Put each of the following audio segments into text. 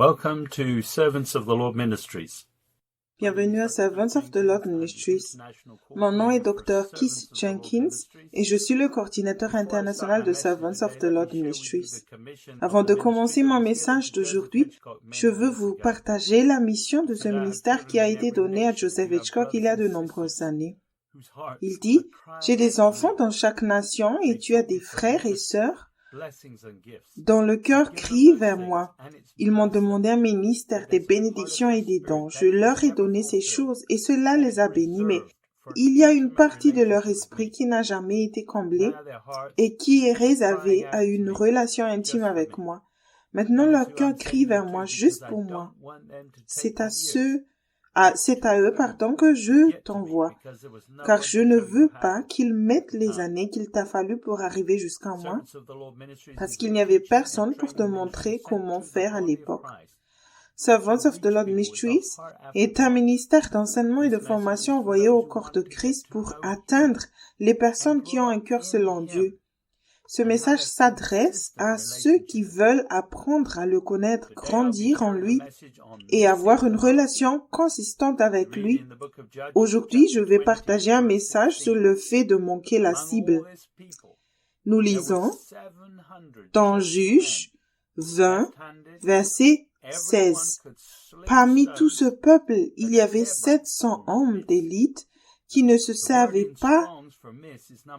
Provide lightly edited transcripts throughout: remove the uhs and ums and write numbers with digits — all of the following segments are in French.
Welcome to Servants of the Lord Ministries. Bienvenue à Servants of the Lord Ministries. Mon nom est Dr. Keith Jenkins et je suis le coordinateur international de Servants of the Lord Ministries. Avant de commencer mon message d'aujourd'hui, je veux vous partager la mission de ce ministère qui a été donnée à Joseph Hitchcock il y a de nombreuses années. Il dit, « J'ai des enfants dans chaque nation et tu as des frères et sœurs dont le cœur crie vers moi. Ils m'ont demandé un ministère des bénédictions et des dons. Je leur ai donné ces choses et cela les a bénis, mais il y a une partie de leur esprit qui n'a jamais été comblée et qui est réservée à une relation intime avec moi. Maintenant, leur cœur crie vers moi juste pour moi. C'est à eux, que je t'envoie, car je ne veux pas qu'ils mettent les années qu'il t'a fallu pour arriver jusqu'à moi, parce qu'il n'y avait personne pour te montrer comment faire à l'époque. Servants of the Lord Ministries est un ministère d'enseignement et de formation envoyé au corps de Christ pour atteindre les personnes qui ont un cœur selon Dieu. Ce message s'adresse à ceux qui veulent apprendre à le connaître, grandir en lui et avoir une relation consistante avec lui. Aujourd'hui, je vais partager un message sur le fait de manquer la cible. Nous lisons dans Juges 20, verset 16. Parmi tout ce peuple, il y avait 700 hommes d'élite qui ne se servaient pas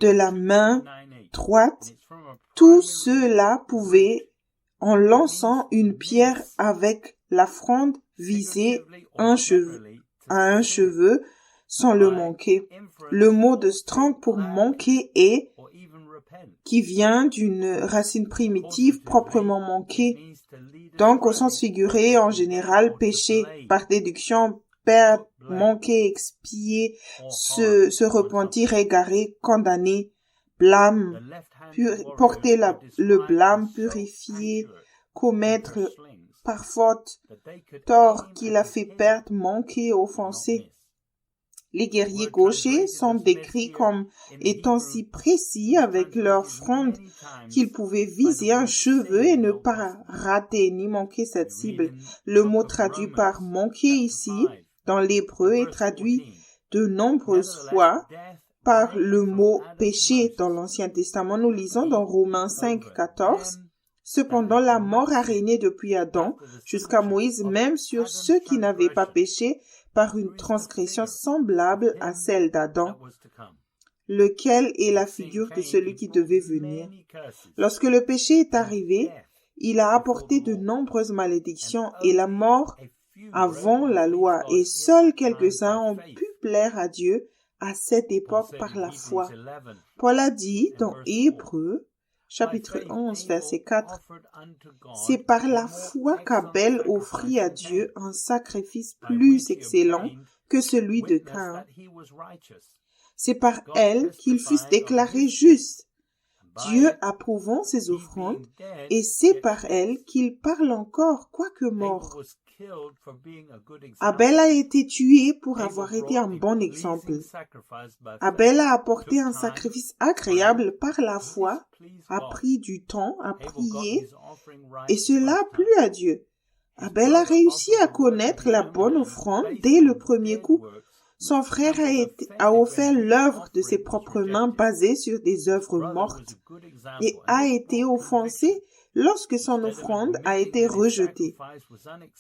de la main droite. Tous ceux-là pouvaient, en lançant une pierre avec la fronde, viser à un cheveu sans le manquer. Le mot de strong pour manquer est, qui vient d'une racine primitive proprement manquer. Donc, au sens figuré, en général, péché, par déduction, perdre, manquer, expier, se repentir, égarer, condamner, blâme, porter le blâme, purifier, commettre par faute, tort qu'il a fait perdre, manquer, offenser. Les guerriers gauchers sont décrits comme étant si précis avec leur fronde qu'ils pouvaient viser un cheveu et ne pas rater ni manquer cette cible. Le mot traduit par manquer ici, dans l'hébreu, est traduit de nombreuses fois par le mot péché dans l'Ancien Testament. Nous lisons dans Romains 5, 14. Cependant, la mort a régné depuis Adam jusqu'à Moïse, même sur ceux qui n'avaient pas péché, par une transgression semblable à celle d'Adam, lequel est la figure de celui qui devait venir. Lorsque le péché est arrivé, il a apporté de nombreuses malédictions et la mort avant la loi, et seuls quelques-uns ont pu plaire à Dieu à cette époque par la foi. Paul a dit dans Hébreux, chapitre 11, verset 4, « C'est par la foi qu'Abel offrit à Dieu un sacrifice plus excellent que celui de Caïn. C'est par elle qu'ils fussent déclarés justes, Dieu approuvant ses offrandes, et c'est par elle qu'il parle encore, quoique mort. » Abel a été tué pour avoir été un bon exemple. Abel a apporté un sacrifice agréable par la foi, a pris du temps à prier, et cela a plu à Dieu. Abel a réussi à connaître la bonne offrande dès le premier coup. Son frère a offert l'œuvre de ses propres mains basée sur des œuvres mortes et a été offensé lorsque son offrande a été rejetée.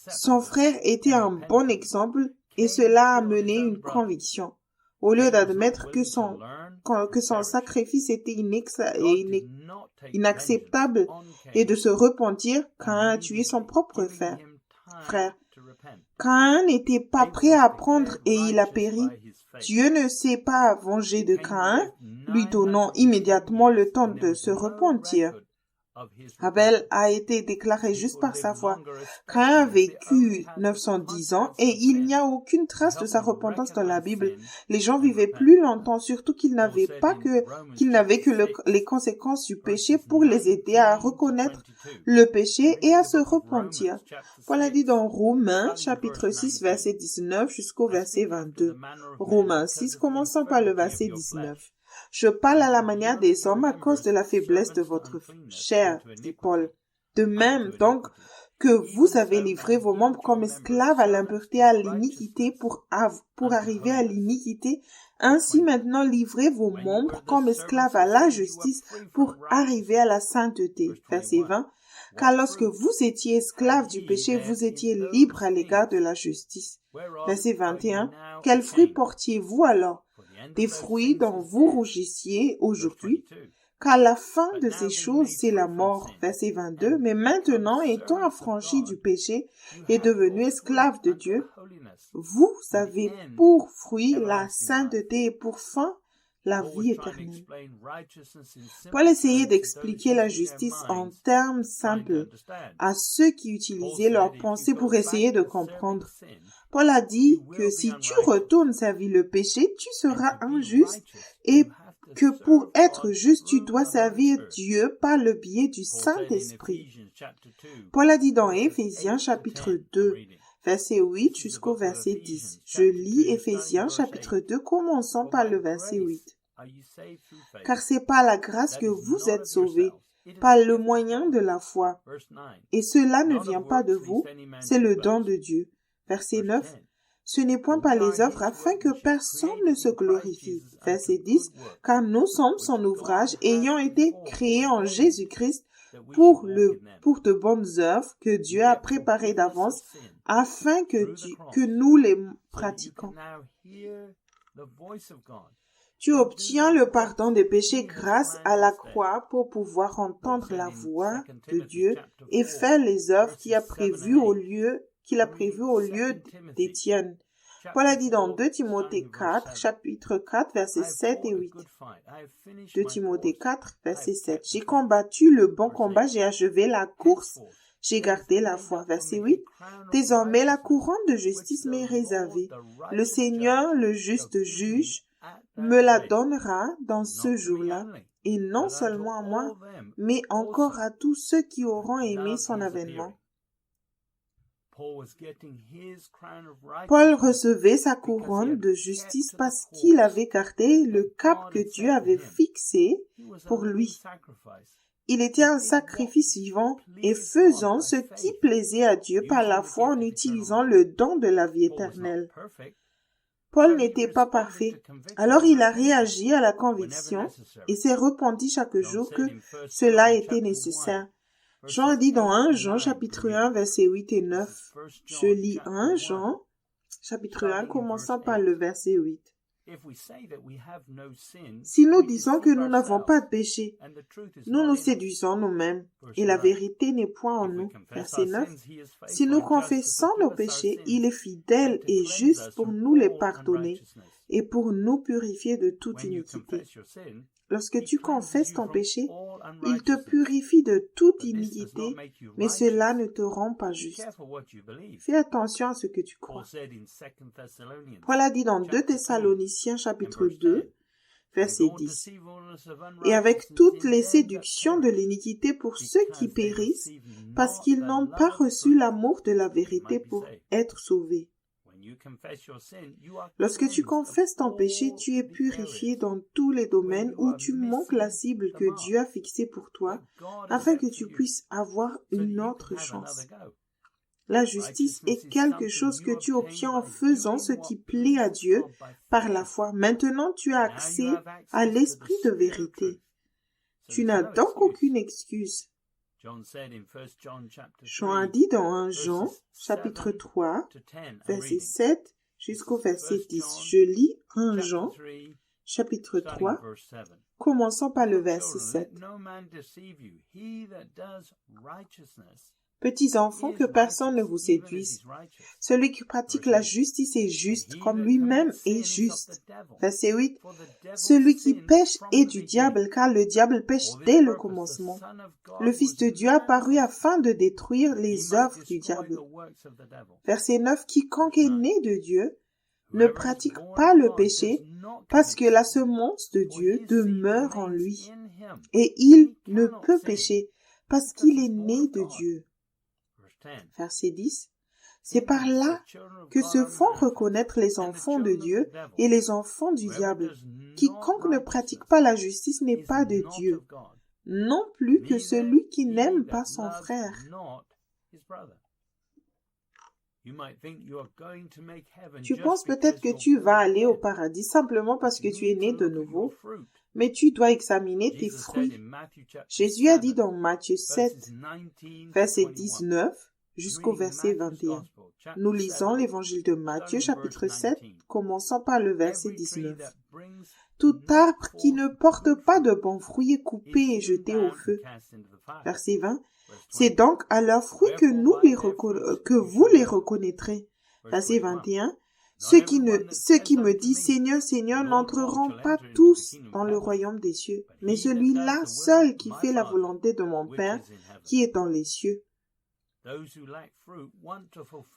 Son frère était un bon exemple et cela a mené une conviction. Au lieu d'admettre que son sacrifice était inacceptable et de se repentir, Caïn a tué son propre frère. Caïn n'était pas prêt à apprendre et il a péri. Dieu ne s'est pas vengé de Caïn, lui donnant immédiatement le temps de se repentir. Abel a été déclaré juste par sa foi. Caïn a vécu 910 ans et il n'y a aucune trace de sa repentance dans la Bible. Les gens vivaient plus longtemps, surtout qu'ils n'avaient que les conséquences du péché pour les aider à reconnaître le péché et à se repentir. Paul a dit dans Romains, chapitre 6, verset 19 jusqu'au verset 22. Romains 6, commençant par le verset 19. Je parle à la manière des hommes à cause de la faiblesse de votre chair, dit Paul. De même, donc, que vous avez livré vos membres comme esclaves à l'impureté, à l'iniquité pour arriver à l'iniquité. Ainsi maintenant livrez vos membres comme esclaves à la justice pour arriver à la sainteté. Verset 20. Car lorsque vous étiez esclaves du péché, vous étiez libres à l'égard de la justice. Verset 21. Quels fruits portiez-vous alors? Des fruits dont vous rougissiez aujourd'hui? Car la fin de ces choses, c'est la mort. Verset 22. Mais maintenant, étant affranchis du péché et devenus esclaves de Dieu, vous avez pour fruit la sainteté et pour fin la vie éternelle. Paul essayait d'expliquer la justice en termes simples à ceux qui utilisaient leur pensée pour essayer de comprendre. Paul a dit que si tu retournes servir le péché, tu seras injuste et que pour être juste, tu dois servir Dieu par le biais du Saint-Esprit. Paul a dit dans Éphésiens chapitre 2, verset 8 jusqu'au verset 10. Je lis Éphésiens chapitre 2, commençons par le verset 8. Car c'est par la grâce que vous êtes sauvés, par le moyen de la foi. Et cela ne vient pas de vous, c'est le don de Dieu. Verset 9. Ce n'est point par les œuvres afin que personne ne se glorifie. Verset 10. Car nous sommes son ouvrage ayant été créés en Jésus-Christ pour de bonnes œuvres que Dieu a préparées d'avance afin que nous les pratiquons. Tu obtiens le pardon des péchés grâce à la croix pour pouvoir entendre la voix de Dieu et faire les œuvres qu'il a prévues au lieu des tiennes. Paul a dit dans 2 Timothée 4, chapitre 4, versets 7 et 8. 2 Timothée 4, verset 7. J'ai combattu le bon combat, j'ai achevé la course, j'ai gardé la foi. Verset 8. Désormais, la couronne de justice m'est réservée. Le Seigneur, le juste juge, me la donnera dans ce jour-là, et non seulement à moi, mais encore à tous ceux qui auront aimé son avènement. Paul recevait sa couronne de justice parce qu'il avait gardé le cap que Dieu avait fixé pour lui. Il était un sacrifice vivant et faisant ce qui plaisait à Dieu par la foi en utilisant le don de la vie éternelle. Paul n'était pas parfait, alors il a réagi à la conviction et s'est repenti chaque jour que cela était nécessaire. Jean a dit dans 1 Jean chapitre 1 versets 8 et 9. Je lis 1 Jean chapitre 1 commençant par le verset 8. Si nous disons que nous n'avons pas de péché, nous nous séduisons nous-mêmes et la vérité n'est point en nous. Verset 9. Si nous confessons nos péchés, il est fidèle et juste pour nous les pardonner et pour nous purifier de toute iniquité. Lorsque tu confesses ton péché, il te purifie de toute iniquité, mais cela ne te rend pas juste. Fais attention à ce que tu crois. Paul a dit dans 2 Thessaloniciens chapitre 2, verset 10. Et avec toutes les séductions de l'iniquité pour ceux qui périssent, parce qu'ils n'ont pas reçu l'amour de la vérité pour être sauvés. Lorsque tu confesses ton péché, tu es purifié dans tous les domaines où tu manques la cible que Dieu a fixée pour toi, afin que tu puisses avoir une autre chance. La justice est quelque chose que tu obtiens en faisant ce qui plaît à Dieu par la foi. Maintenant, tu as accès à l'esprit de vérité. Tu n'as donc aucune excuse. Jean a dit dans 1 Jean, chapitre 3, verset 7 jusqu'au verset 10. Je lis 1 Jean, chapitre 3, commençons par le verset 7. Petits enfants, que personne ne vous séduise. Celui qui pratique la justice est juste, comme lui-même est juste. Verset 8. Celui qui pêche est du diable, car le diable pêche dès le commencement. Le Fils de Dieu apparut afin de détruire les œuvres du diable. Verset 9. Quiconque est né de Dieu ne pratique pas le péché, parce que la semence de Dieu demeure en lui. Et il ne peut pécher, parce qu'il est né de Dieu. Verset 10. C'est par là que se font reconnaître les enfants de Dieu et les enfants du diable. Quiconque ne pratique pas la justice n'est pas de Dieu, non plus que celui qui n'aime pas son frère. Tu penses peut-être que tu vas aller au paradis simplement parce que tu es né de nouveau, mais tu dois examiner tes fruits. Jésus a dit dans Matthieu 7, verset 19 jusqu'au verset 21. Nous lisons l'évangile de Matthieu, chapitre 7, commençant par le verset 19. Tout arbre qui ne porte pas de bons fruits est coupé et jeté au feu. Verset 20. C'est donc à leurs fruits que vous les reconnaîtrez. Verset 21. Ceux qui me disent Seigneur, Seigneur n'entreront pas tous dans le royaume des cieux, mais celui-là seul qui fait la volonté de mon Père qui est dans les cieux.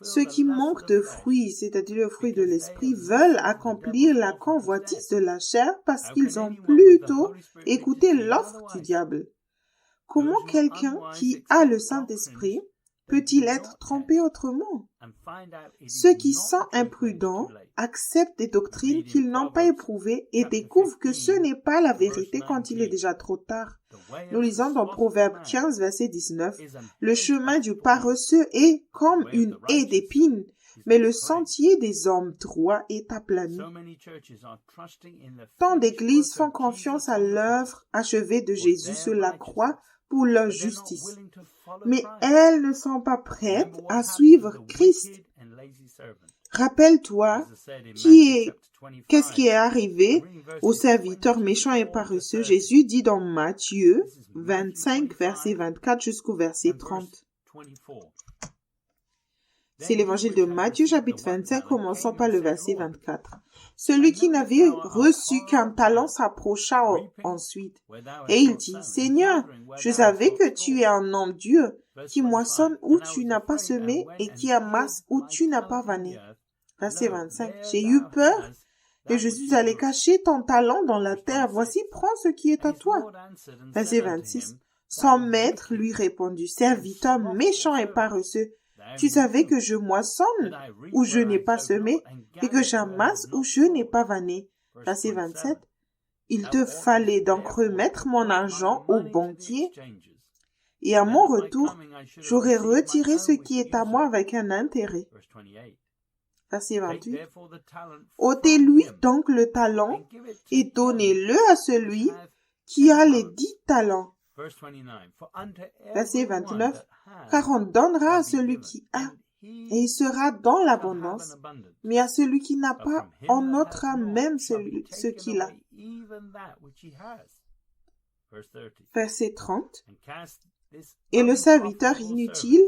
Ceux qui manquent de fruits, c'est-à-dire le fruit de l'esprit, veulent accomplir la convoitise de la chair parce qu'ils ont plutôt écouté l'offre du diable. Comment quelqu'un qui a le Saint-Esprit peut-il être trompé autrement? Ceux qui sont imprudents acceptent des doctrines qu'ils n'ont pas éprouvées et découvrent que ce n'est pas la vérité quand il est déjà trop tard. Nous lisons dans Proverbe 15, verset 19, « Le chemin du paresseux est comme une haie d'épines, mais le sentier des hommes droits est aplani. » Tant d'églises font confiance à l'œuvre achevée de Jésus sur la croix pour leur justice, mais elles ne sont pas prêtes à suivre Christ. Rappelle-toi qu'est-ce qui est arrivé aux serviteurs méchants et paresseux. Jésus dit dans Matthieu 25, verset 24 jusqu'au verset 30. C'est l'évangile de Matthieu, chapitre 25, commençant par le verset 24. Celui qui n'avait reçu qu'un talent s'approcha ensuite, et il dit, « Seigneur, je savais que tu es un homme dur, qui moissonne où tu n'as pas semé et qui amasse où tu n'as pas vanné. » Verset 25. J'ai eu peur et je suis allé cacher ton talent dans la terre. Voici, prends ce qui est à toi. Verset 26. Son maître lui répondit, serviteur méchant et paresseux, tu savais que je moissonne où je n'ai pas semé et que j'amasse où je n'ai pas vanné. Verset 27. Il te fallait donc remettre mon argent au banquier et à mon retour, j'aurais retiré ce qui est à moi avec un intérêt. Verset 28. Ôtez-lui donc le talent et donnez-le à celui qui a les 10 talents. Verset 29. Car on donnera à celui qui a, et il sera dans l'abondance, mais à celui qui n'a pas, on ôtera même ce qu'il a. Verset 30. Et le serviteur inutile,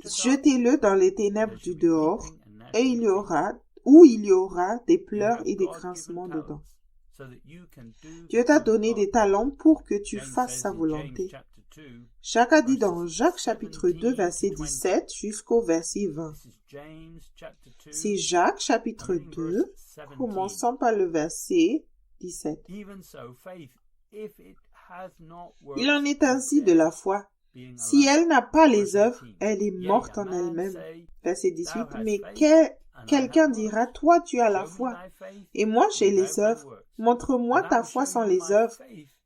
jetez-le dans les ténèbres du dehors, et il y aura des pleurs et des grincements dedans. Dieu t'a donné des talents pour que tu fasses sa volonté. Jacques a dit dans Jacques chapitre 2 verset 17 jusqu'au verset 20. C'est Jacques chapitre 2, commençant par le verset 17. Il en est ainsi de la foi. Si elle n'a pas les œuvres, elle est morte en elle-même. Verset 18. Mais quelqu'un dira, toi tu as la foi, et moi j'ai les œuvres. Montre-moi ta foi sans les œuvres,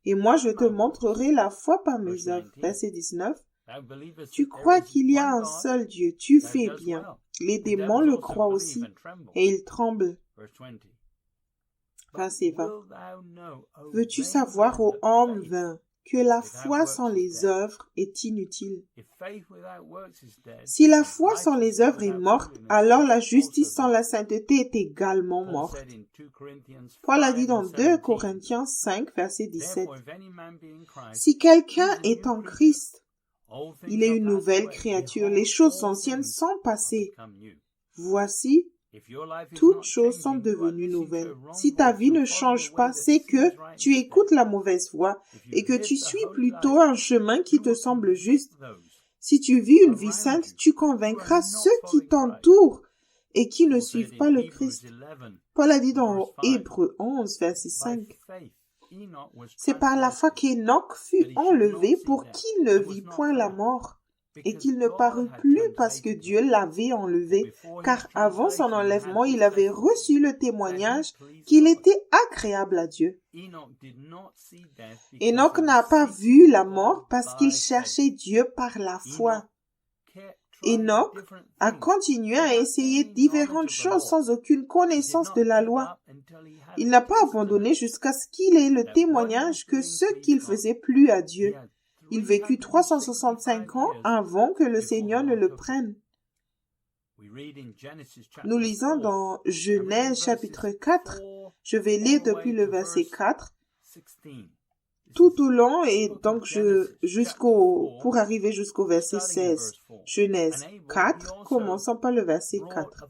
et moi je te montrerai la foi par mes œuvres. Verset 19. Tu crois qu'il y a un seul Dieu, tu fais bien. Les démons le croient aussi, et ils tremblent. Verset 20. Veux-tu savoir, ô homme vain, que la foi sans les œuvres est inutile. Si la foi sans les œuvres est morte, alors la justice sans la sainteté est également morte. Paul a dit dans 2 Corinthiens 5, verset 17. Si quelqu'un est en Christ, il est une nouvelle créature. Les choses anciennes sont passées. Voici, toutes choses sont devenues nouvelles. Si ta vie ne change pas, c'est que tu écoutes la mauvaise voie et que tu suis plutôt un chemin qui te semble juste. Si tu vis une vie sainte, tu convaincras ceux qui t'entourent et qui ne suivent pas le Christ. Paul a dit dans Hébreux 11, verset 5. C'est par la foi qu'Enoch fut enlevé pour qu'il ne vit point la mort et qu'il ne parut plus parce que Dieu l'avait enlevé, car avant son enlèvement, il avait reçu le témoignage qu'il était agréable à Dieu. Enoch n'a pas vu la mort parce qu'il cherchait Dieu par la foi. Enoch a continué à essayer différentes choses sans aucune connaissance de la loi. Il n'a pas abandonné jusqu'à ce qu'il ait le témoignage que ce qu'il faisait plut à Dieu. Il vécut 365 ans avant que le Seigneur ne le prenne. Nous lisons dans Genèse chapitre 4, je vais lire depuis le verset 4, tout au long et donc pour arriver jusqu'au verset 16. Genèse 4, commençons par le verset 4.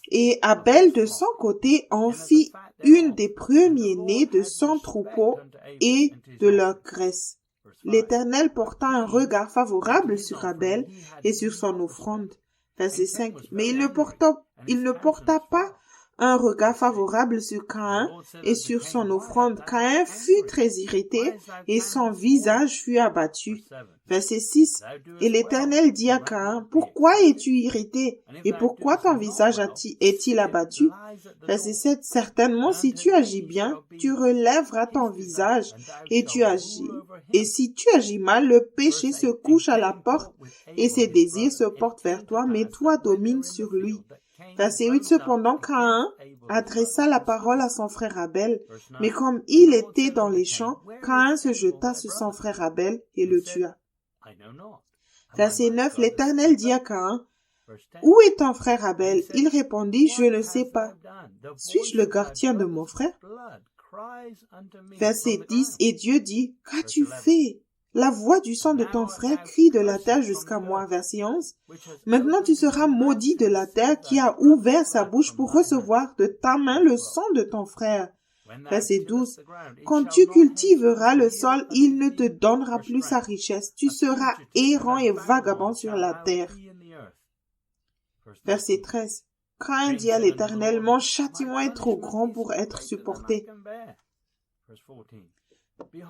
Et Abel de son côté en fit une des premiers-nés de son troupeau et de leur graisse. L'Éternel porta un regard favorable sur Abel et sur son offrande. Verset 5. Mais il ne porta pas un regard favorable sur Caïn et sur son offrande. Caïn fut très irrité et son visage fut abattu. Verset 6. Et l'Éternel dit à Caïn, pourquoi es-tu irrité et pourquoi ton visage est-il abattu? Verset 7. Certainement, si tu agis bien, tu relèveras ton visage et tu agis. Et si tu agis mal, le péché se couche à la porte et ses désirs se portent vers toi, mais toi domines sur lui. Verset 8. Cependant, Caïn adressa la parole à son frère Abel, mais comme il était dans les champs, Caïn se jeta sur son frère Abel et le tua. Verset 9. L'Éternel dit à Caïn, où est ton frère Abel? Il répondit, je ne sais pas. Suis-je le gardien de mon frère? Verset 10. Et Dieu dit, qu'as-tu fait? La voix du sang de ton frère crie de la terre jusqu'à moi. Verset 11. Maintenant tu seras maudit de la terre qui a ouvert sa bouche pour recevoir de ta main le sang de ton frère. Verset 12. Quand tu cultiveras le sol, il ne te donnera plus sa richesse. Tu seras errant et vagabond sur la terre. Verset 13. Caïn dit à l'Éternel, mon châtiment est trop grand pour être supporté.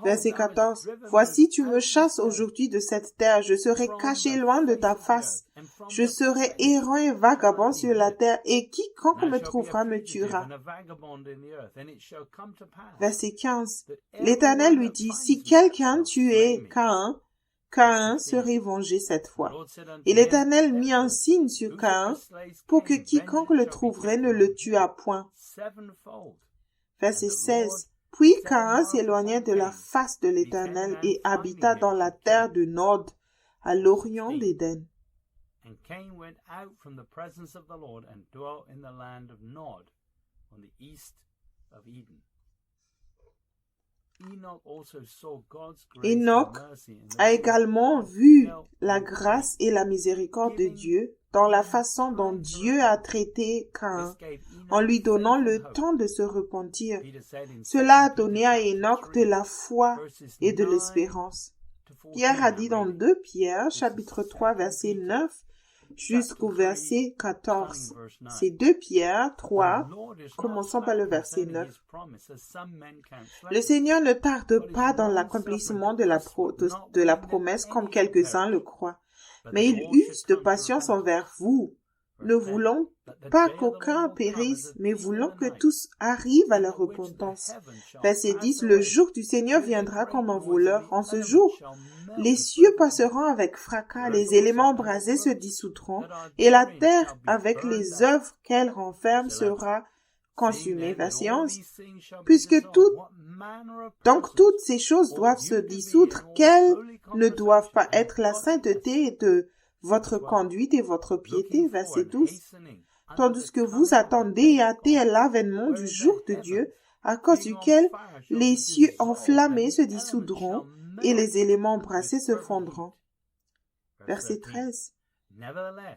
Verset 14. Voici, tu me chasses aujourd'hui de cette terre. Je serai caché loin de ta face. Je serai errant et vagabond sur la terre, et quiconque me trouvera me tuera. Verset 15. L'Éternel lui dit, si quelqu'un tuait Caïn, Caïn serait vengé cette fois. Et l'Éternel mit un signe sur Caïn pour que quiconque le trouverait ne le tuât point. Verset 16. Puis Caïn s'éloigna de la face de l'Éternel et habita dans la terre de Nod, à l'orient d'Éden. And Cain went out from the presence of the Lord and dwelt in the land of Nod, on the east of Eden. Enoch a également vu la grâce et la miséricorde de Dieu dans la façon dont Dieu a traité Caïn, en lui donnant le temps de se repentir. Cela a donné à Enoch de la foi et de l'espérance. Pierre a dit dans 2 Pierre, chapitre 3, verset 9, jusqu'au verset 14. C'est 2 Pierre 3, commençons par le verset 9. Le Seigneur ne tarde pas dans l'accomplissement de la promesse comme quelques-uns le croient, mais il use de patience envers vous, ne voulant pas qu'aucun périsse, mais voulant que tous arrivent à la repentance. Verset 10, le jour du Seigneur viendra comme un voleur. En ce jour, les cieux passeront avec fracas, les éléments embrasés se dissoudront, et la terre, avec les œuvres qu'elle renferme, sera consumée. Verset 11, puisque toutes ces choses doivent se dissoudre, quelles ne doivent pas être la sainteté de votre conduite et votre piété. Verset 12, tandis que vous attendez et hâtez l'avènement du jour de Dieu, à cause duquel les cieux enflammés se dissoudront et les éléments embrassés se fondront. Verset 13.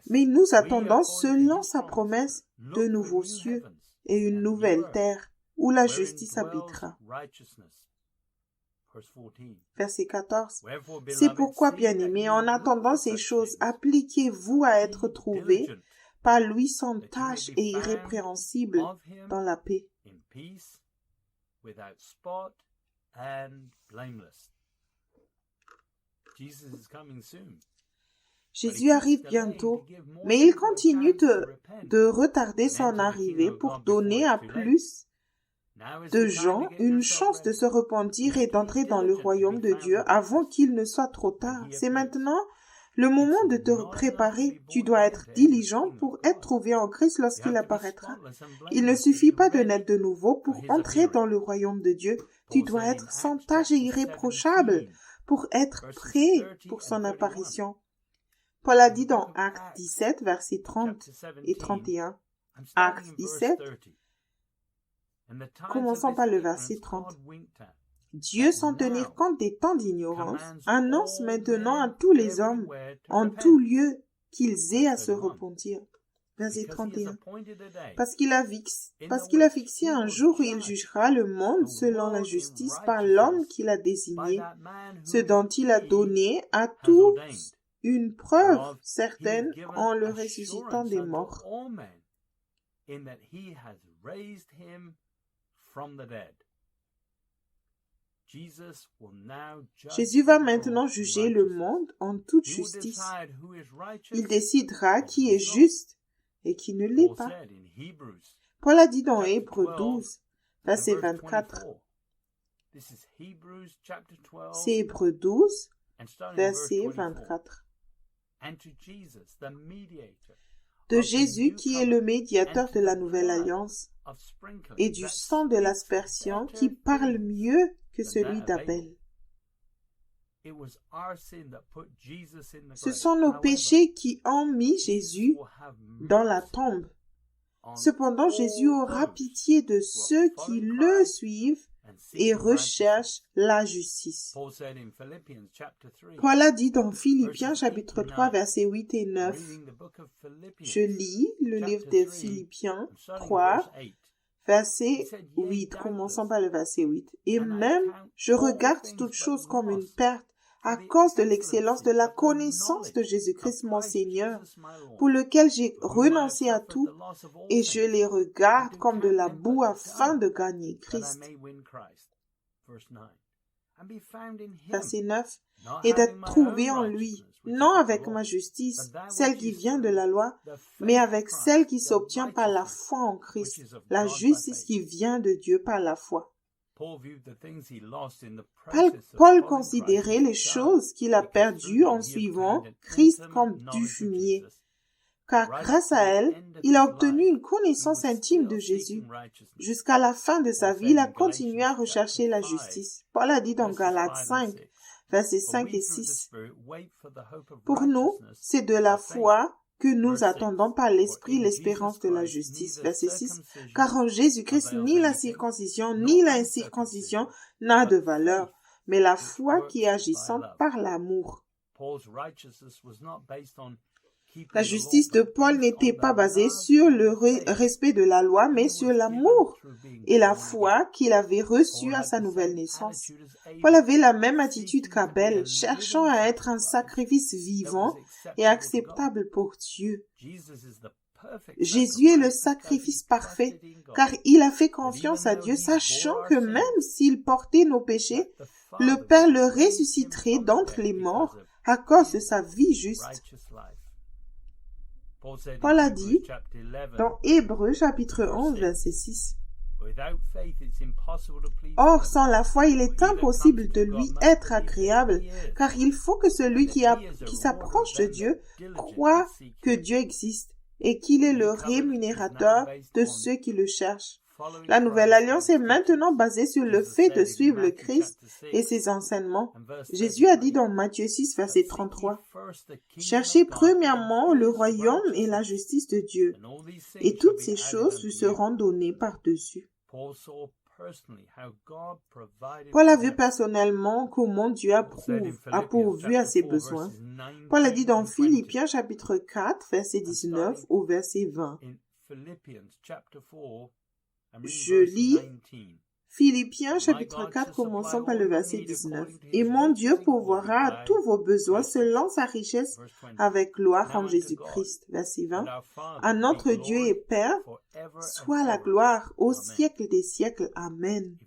Mais nous attendons selon sa promesse de nouveaux cieux et une nouvelle terre où la justice habitera. Verset 14. C'est pourquoi, bien-aimés, en attendant ces choses, appliquez-vous à être trouvés par lui sans tache et irrépréhensible dans la paix. Jésus arrive bientôt, mais il continue de retarder son arrivée pour donner à plus de gens une chance de se repentir et d'entrer dans le royaume de Dieu avant qu'il ne soit trop tard. C'est maintenant Le moment de te préparer, tu dois être diligent pour être trouvé en Christ lorsqu'il apparaîtra. Il ne suffit pas de naître de nouveau pour entrer dans le royaume de Dieu. Tu dois être sans tache et irréprochable pour être prêt pour son apparition. Paul a dit dans Actes 17, versets 30 et 31. Actes 17, commençons par le verset 30. Dieu, sans tenir compte des temps d'ignorance, annonce maintenant à tous les hommes, en tout lieu, qu'ils aient à se repentir. Verset 31. Parce qu'il a fixé un jour où il jugera le monde selon la justice par l'homme qu'il a désigné, ce dont il a donné à tous une preuve certaine en le ressuscitant des morts. Jésus va maintenant juger le monde en toute justice. Il décidera qui est juste et qui ne l'est pas. Paul a dit dans Hébreux 12, verset 24. C'est Hébreux 12, verset 24. De Jésus qui est le médiateur de la nouvelle alliance et du sang de l'aspersion qui parle mieux que celui d'Abel. Ce sont nos péchés qui ont mis Jésus dans la tombe. Cependant, Jésus aura pitié de ceux qui le suivent et recherchent la justice. Paul a dit dans Philippiens chapitre 3 versets 8 et 9. Je lis le livre de Philippiens 3 verset 8, commençons par le verset 8. Et même, je regarde toutes choses comme une perte à cause de l'excellence de la connaissance de Jésus-Christ mon Seigneur, pour lequel j'ai renoncé à tout, et je les regarde comme de la boue afin de gagner Christ. Verset 9. Et d'être trouvé en lui, non avec ma justice, celle qui vient de la loi, mais avec celle qui s'obtient par la foi en Christ, la justice qui vient de Dieu par la foi. Paul considérait les choses qu'il a perdues en suivant Christ comme du fumier, car grâce à elle, il a obtenu une connaissance intime de Jésus. Jusqu'à la fin de sa vie, il a continué à rechercher la justice. Paul a dit dans Galates 5, versets 5 et 6. Pour nous, c'est de la foi que nous attendons par l'Esprit l'espérance de la justice. Verset 6. Car en Jésus-Christ, ni la circoncision, ni l'incirconcision n'a de valeur, mais la foi qui est agissante par l'amour. La justice de Paul n'était pas basée sur le respect de la loi, mais sur l'amour et la foi qu'il avait reçue à sa nouvelle naissance. Paul avait la même attitude qu'Abel, cherchant à être un sacrifice vivant et acceptable pour Dieu. Jésus est le sacrifice parfait, car il a fait confiance à Dieu, sachant que même s'il portait nos péchés, le Père le ressusciterait d'entre les morts à cause de sa vie juste. Paul a dit dans Hébreux chapitre 11 verset 6. Or, sans la foi, il est impossible de lui être agréable, car il faut que celui qui s'approche de Dieu croit que Dieu existe et qu'il est le rémunérateur de ceux qui le cherchent. La nouvelle alliance est maintenant basée sur le fait de suivre le Christ et ses enseignements. Jésus a dit dans Matthieu 6, verset 33, « Cherchez premièrement le royaume et la justice de Dieu, et toutes ces choses vous seront données par-dessus. » Paul a vu personnellement comment Dieu a pourvu à ses besoins. Paul a dit dans Philippiens chapitre 4, verset 19 au verset 20. Je lis Philippiens chapitre 4, commençons par le verset 19. « Et mon Dieu pourvoira à tous vos besoins selon sa richesse avec gloire en Jésus-Christ. » Verset 20. « À notre Dieu et Père, soit la gloire au siècle des siècles. Amen. »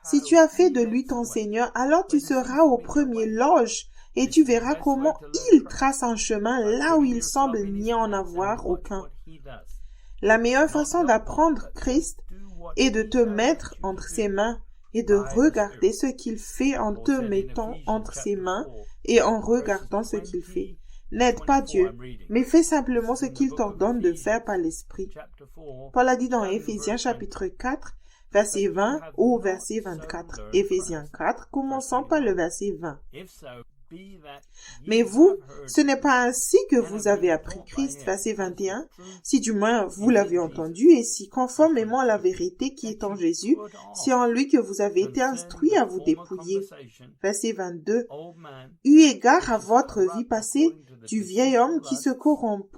Si tu as fait de lui ton Seigneur, alors tu seras au premier loge et tu verras comment il trace un chemin là où il semble n'y en avoir aucun. La meilleure façon d'apprendre Christ est de te mettre entre ses mains et de regarder ce qu'il fait en te mettant entre ses mains et en regardant ce qu'il fait. N'aide pas Dieu, mais fais simplement ce qu'il t'ordonne de faire par l'Esprit. Paul a dit dans Éphésiens chapitre 4, verset 20 au verset 24. Éphésiens 4, commençons par le verset 20. Mais vous, ce n'est pas ainsi que vous avez appris Christ, verset 21, si du moins vous l'avez entendu, et si conformément à la vérité qui est en Jésus, c'est en lui que vous avez été instruits à vous dépouiller. Verset 22, eu égard à votre vie passée, du vieil homme qui se corrompt,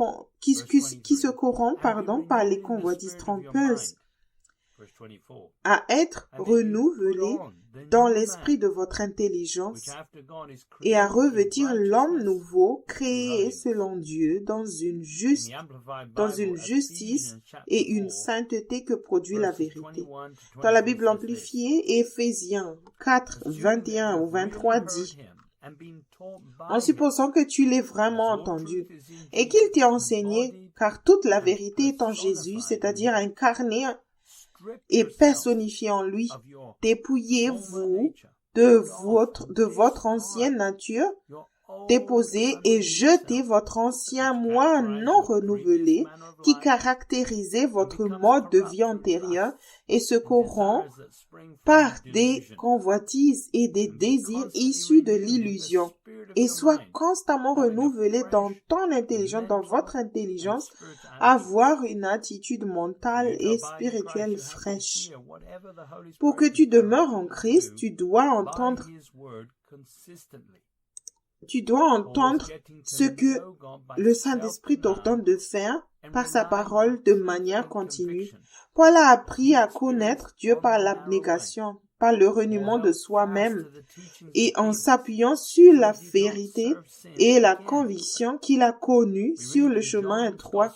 par les convoitises trompeuses, à être renouvelé dans l'esprit de votre intelligence et à revêtir l'homme nouveau créé selon Dieu dans une justice et une sainteté que produit la vérité. Dans la Bible amplifiée, Éphésiens 4, 21 ou 23 dit: en supposant que tu l'aies vraiment entendu et qu'il t'ait enseigné, car toute la vérité est en Jésus, c'est-à-dire incarnée et personnifié en lui. Dépouillez-vous de votre ancienne nature, déposez et jetez votre ancien moi non renouvelé qui caractérisait votre mode de vie antérieur et se corrompt par des convoitises et des désirs issus de l'illusion, et soit constamment renouvelé dans ton intelligence, dans votre intelligence, avoir une attitude mentale et spirituelle fraîche. Pour que tu demeures en Christ, tu dois entendre ce que le Saint-Esprit t'ordonne de faire par sa parole de manière continue. Paul a appris à connaître Dieu par l'abnégation, par le reniement de soi-même et en s'appuyant sur la vérité et la conviction qu'il a connue sur le chemin étroit.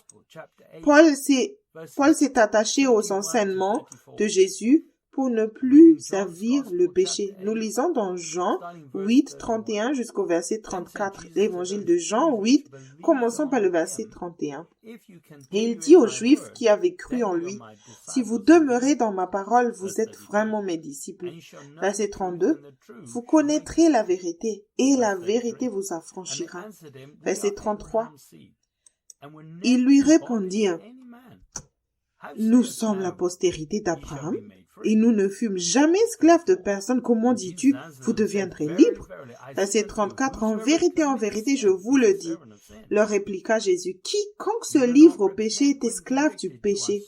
Paul s'est attaché aux enseignements de Jésus pour ne plus servir le péché. Nous lisons dans Jean 8, 31 jusqu'au verset 34. L'évangile de Jean 8, commençons par le verset 31. Et il dit aux Juifs qui avaient cru en lui: si vous demeurez dans ma parole, vous êtes vraiment mes disciples. Verset 32, vous connaîtrez la vérité et la vérité vous affranchira. Verset 33, ils lui répondirent: nous sommes la postérité d'Abraham et nous ne fûmes jamais esclaves de personne. Comment dis-tu, vous deviendrez libres? Verset 34, en vérité, je vous le dis, leur répliqua Jésus, quiconque se livre au péché est esclave du péché.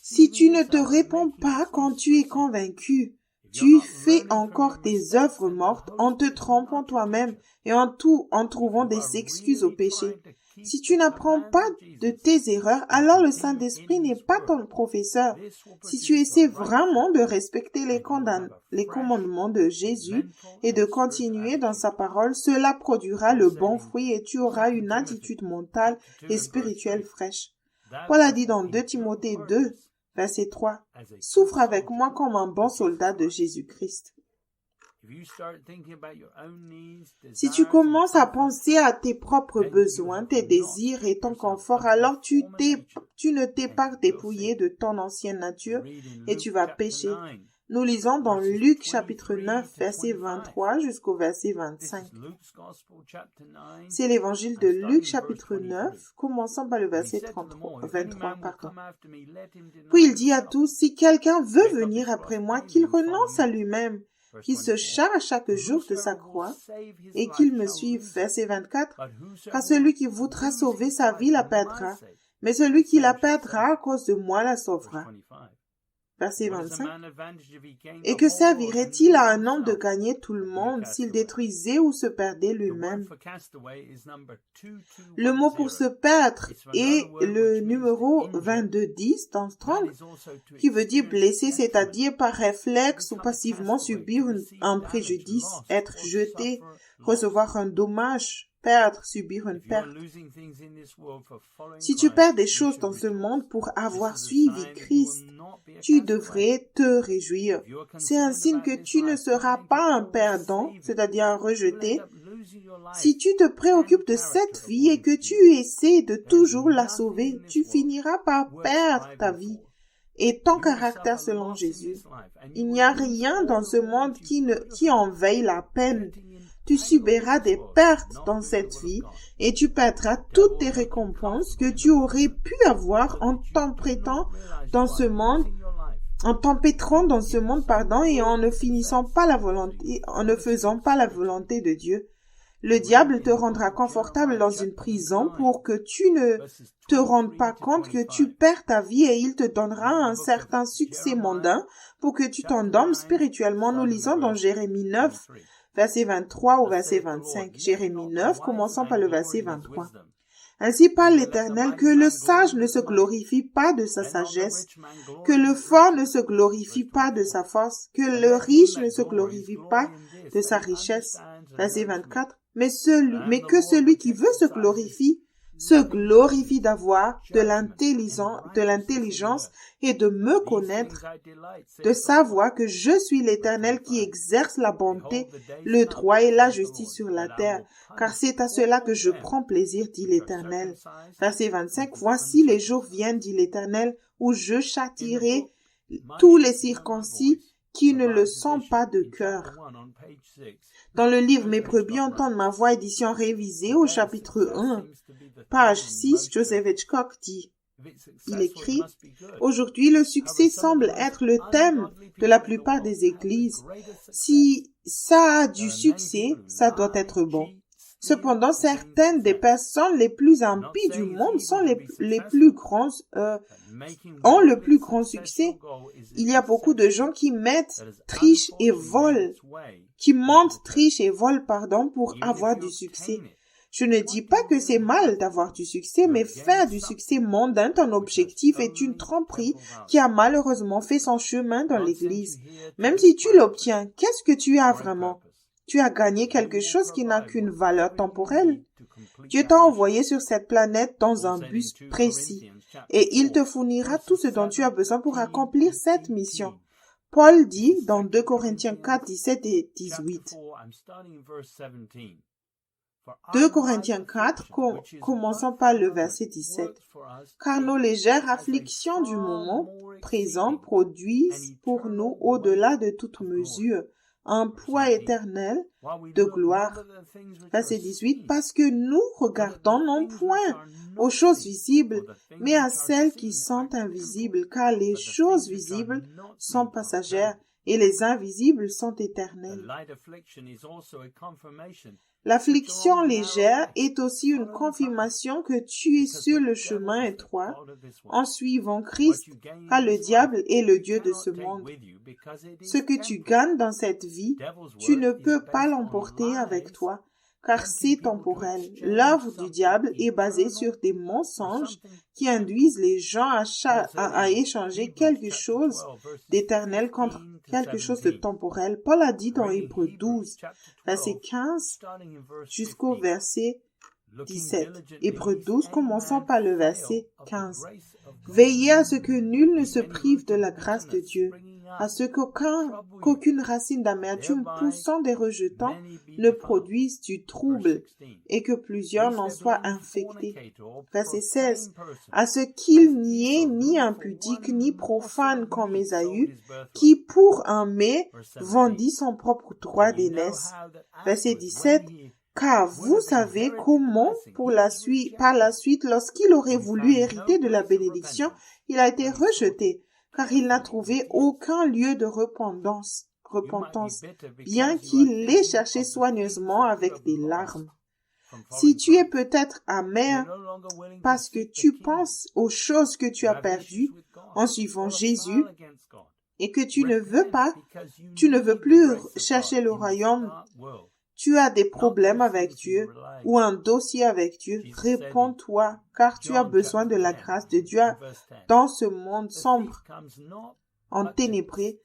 Si tu ne te réponds pas quand tu es convaincu, tu fais encore tes œuvres mortes en te trompant toi-même et en trouvant des excuses au péché. Si tu n'apprends pas de tes erreurs, alors le Saint-Esprit n'est pas ton professeur. Si tu essaies vraiment de respecter les commandements de Jésus et de continuer dans sa parole, cela produira le bon fruit et tu auras une attitude mentale et spirituelle fraîche. Paul a dit dans 2 Timothée 2, verset 3, « Souffre avec moi comme un bon soldat de Jésus-Christ. » Si tu commences à penser à tes propres besoins, tes désirs et ton confort, alors tu ne t'es pas dépouillé de ton ancienne nature et tu vas pécher. Nous lisons dans Luc chapitre 9, verset 23 jusqu'au verset 25. C'est l'évangile de Luc chapitre 9, commençant par le verset 23. Puis il dit à tous, si quelqu'un veut venir après moi, qu'il renonce à lui-même, qu'il se charge chaque jour de sa croix et qu'il me suive. Verset 24. Car celui qui voudra sauver sa vie la perdra, mais celui qui la perdra à cause de moi la sauvera. Verset 25. Et que servirait-il à un homme de gagner tout le monde s'il détruisait ou se perdait lui-même? Le mot pour se perdre est le numéro 2210 dans Strong, qui veut dire blesser, c'est-à-dire par réflexe ou passivement subir un préjudice, être jeté, recevoir un dommage, perdre, subir une perte. Si tu perds des choses dans ce monde pour avoir suivi Christ, tu devrais te réjouir. C'est un signe que tu ne seras pas un perdant, c'est-à-dire un rejeté. Si tu te préoccupes de cette vie et que tu essaies de toujours la sauver, tu finiras par perdre ta vie. et ton caractère selon Jésus. Il n'y a rien dans ce monde qui en veille la peine. Tu subiras des pertes dans cette vie et tu perdras toutes tes récompenses que tu aurais pu avoir en t'empêtrant dans ce monde, et en ne faisant pas la volonté de Dieu. Le diable te rendra confortable dans une prison pour que tu ne te rendes pas compte que tu perds ta vie et il te donnera un certain succès mondain pour que tu t'endormes spirituellement. Nous lisons dans Jérémie 9, verset 23 au verset 25. Jérémie 9, commençons par le verset 23. Ainsi parle l'Éternel, que le sage ne se glorifie pas de sa sagesse, que le fort ne se glorifie pas de sa force, que le riche ne se glorifie pas de sa richesse. Verset 24. Mais que celui qui veut se glorifie d'avoir de l'intelligence et de me connaître, de savoir que je suis l'Éternel qui exerce la bonté, le droit et la justice sur la terre, car c'est à cela que je prends plaisir, dit l'Éternel. Verset 25, voici les jours viennent, dit l'Éternel, où je châtierai tous les circoncis qui ne le sont pas de cœur. Dans le livre Mes brebis entendent ma voix, édition révisée, au chapitre 1, page 6, Joseph Hitchcock dit, il écrit, « Aujourd'hui, le succès semble être le thème de la plupart des églises. Si ça a du succès, ça doit être bon. Cependant, certaines des personnes les plus impies du monde sont ont le plus grand succès. Il y a beaucoup de gens qui mentent, trichent et volent pour avoir du succès. Je ne dis pas que c'est mal d'avoir du succès, mais faire du succès mondain ton objectif est une tromperie qui a malheureusement fait son chemin dans l'Église. Même si tu l'obtiens, qu'est-ce que tu as vraiment? Tu as gagné quelque chose qui n'a qu'une valeur temporelle. Dieu t'a envoyé sur cette planète dans un but précis, et il te fournira tout ce dont tu as besoin pour accomplir cette mission. Paul dit dans 2 Corinthiens 4, 17 et 18. 2 Corinthiens 4, commençons par le verset 17. Car nos légères afflictions du moment présent produisent pour nous, au-delà de toute mesure, un poids éternel de gloire. Verset 18, parce que nous regardons non point aux choses visibles, mais à celles qui sont invisibles, car les choses visibles sont passagères et les invisibles sont éternelles. L'affliction légère est aussi une confirmation que tu es sur le chemin étroit en suivant Christ, car le diable est le Dieu de ce monde. Ce que tu gagnes dans cette vie, tu ne peux pas l'emporter avec toi, car c'est temporel. L'œuvre du diable est basée sur des mensonges qui induisent les gens à échanger quelque chose d'éternel contre quelque chose de temporel. Paul a dit dans Hébreux 12, verset 15 jusqu'au verset 17. Hébreux 12, commençons par le verset 15. Veillez à ce que nul ne se prive de la grâce de Dieu, à ce qu'aucune racine d'amertume poussant des rejetants ne produise du trouble et que plusieurs n'en soient infectés. Verset 16. À ce qu'il n'y ait ni impudique ni profane comme Ésaü, qui pour un mets vendit son propre droit d'aînesse. Verset 17. Car vous savez comment, par la suite, lorsqu'il aurait voulu hériter de la bénédiction, il a été rejeté, car il n'a trouvé aucun lieu de repentance, bien qu'il l'ait cherché soigneusement avec des larmes. Si tu es peut-être amer parce que tu penses aux choses que tu as perdues en suivant Jésus, et que tu ne veux plus chercher le royaume, tu as des problèmes avec Dieu ou un dossier avec Dieu, réponds-toi, car tu as besoin de la grâce de Dieu dans ce monde sombre, enténébré,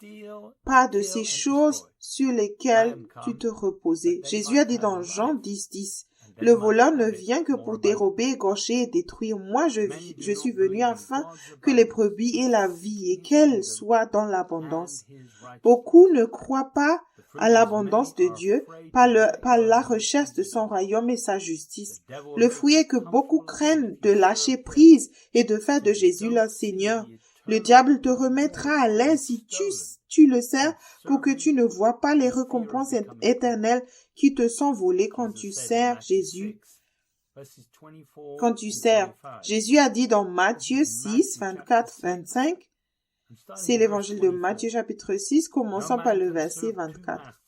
pas de ces choses sur lesquelles tu te reposais. Jésus a dit dans Jean 10, 10, « Le voleur ne vient que pour dérober, égorger et détruire. Moi, je suis venu afin que les brebis aient la vie et qu'elles soient dans l'abondance. » Beaucoup ne croient pas à l'abondance de Dieu par la recherche de son royaume et sa justice. Le fruit est que beaucoup craignent de lâcher prise et de faire de Jésus leur Seigneur. Le diable te remettra à l'aise si tu le sers pour que tu ne vois pas les récompenses éternelles qui te sont volées quand tu sers Jésus. Quand tu sers, Jésus a dit dans Matthieu 6, 24, 25, c'est l'évangile de Matthieu chapitre 6, commençant par le verset 24.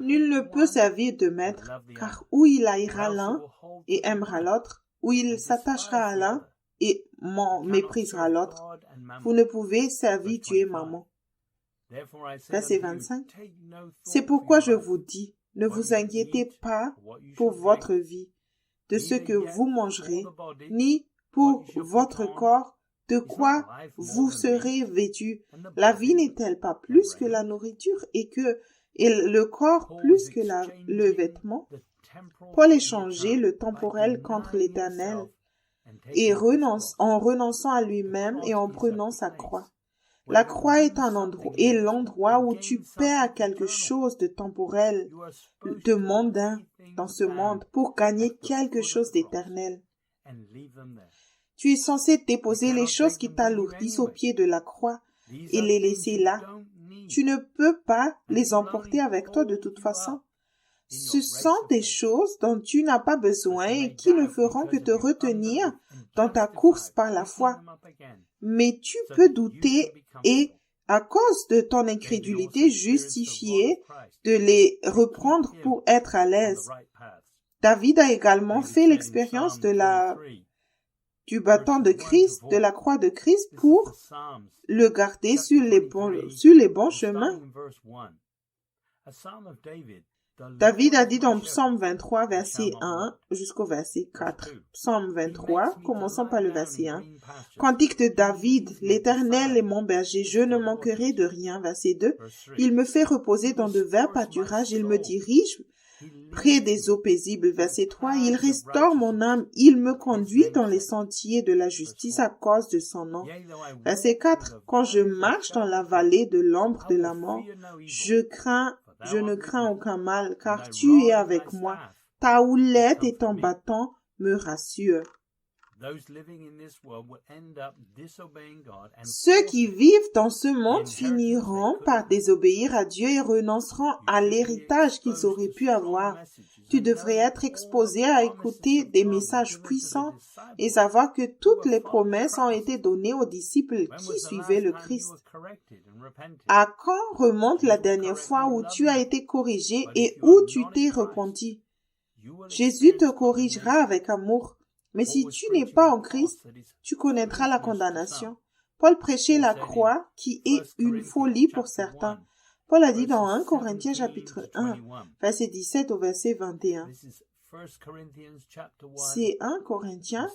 Nul ne peut servir deux maîtres, car ou il haïra l'un et aimera l'autre, ou il s'attachera à l'un et méprisera l'autre. Vous ne pouvez servir Dieu et maman. Verset 25. C'est pourquoi je vous dis, ne vous inquiétez pas pour votre vie, de ce que vous mangerez, ni pour votre corps, de quoi vous serez vêtus. La vie n'est-elle pas plus que la nourriture et le corps plus que le vêtement? Paul échangeait le temporel contre l'éternel et en renonçant à lui-même et en prenant sa croix. La croix est l'endroit où tu perds quelque chose de temporel, de mondain dans ce monde pour gagner quelque chose d'éternel. Tu es censé déposer les choses qui t'alourdissent au pied de la croix et les laisser là. Tu ne peux pas les emporter avec toi de toute façon. Ce sont des choses dont tu n'as pas besoin et qui ne feront que te retenir dans ta course par la foi. Mais tu peux douter et, à cause de ton incrédulité, justifier de les reprendre pour être à l'aise. David a également fait l'expérience du bâton de Christ, de la croix de Christ, pour le garder sur les bons chemins. David a dit dans Psaume 23, verset 1 jusqu'au verset 4. Psaume 23, commençons par le verset 1. Cantique de David, l'Éternel est mon berger, je ne manquerai de rien. Verset 2. Il me fait reposer dans de verts pâturages, il me dirige près des eaux paisibles. Verset 3. Il restaure mon âme, il me conduit dans les sentiers de la justice à cause de son nom. Verset 4. Quand je marche dans la vallée de l'ombre de la mort, je ne crains aucun mal, car tu es avec moi. Ta houlette et ton bâton me rassurent. Ceux qui vivent dans ce monde finiront par désobéir à Dieu et renonceront à l'héritage qu'ils auraient pu avoir. Tu devrais être exposé à écouter des messages puissants et savoir que toutes les promesses ont été données aux disciples qui suivaient le Christ. À quand remonte la dernière fois où tu as été corrigé et où tu t'es repenti? Jésus te corrigera avec amour. Mais si tu n'es pas en Christ, tu connaîtras la condamnation. Paul prêchait la croix qui est une folie pour certains. Paul a dit dans 1 Corinthiens chapitre 1, verset 17 au verset 21. C'est 1 Corinthiens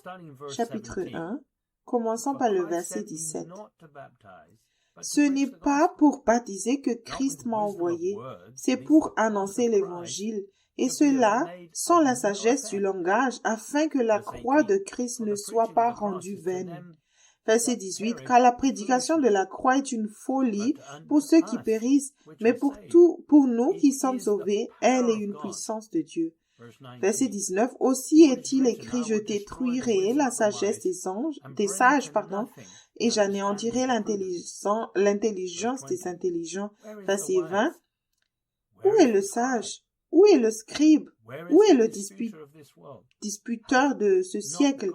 chapitre 1, commençant par le verset 17. Ce n'est pas pour baptiser que Christ m'a envoyé, c'est pour annoncer l'évangile. Et cela sans la sagesse du langage, afin que la croix de Christ ne soit pas rendue vaine. Verset 18. Car la prédication de la croix est une folie pour ceux qui périssent, mais pour nous qui sommes sauvés, elle est une puissance de Dieu. Verset 19. Aussi est-il écrit, je détruirai la sagesse des sages, et j'anéantirai l'intelligence des intelligents. Verset 20. Où est le sage? Où est le scribe? Où est le disputeur de ce siècle?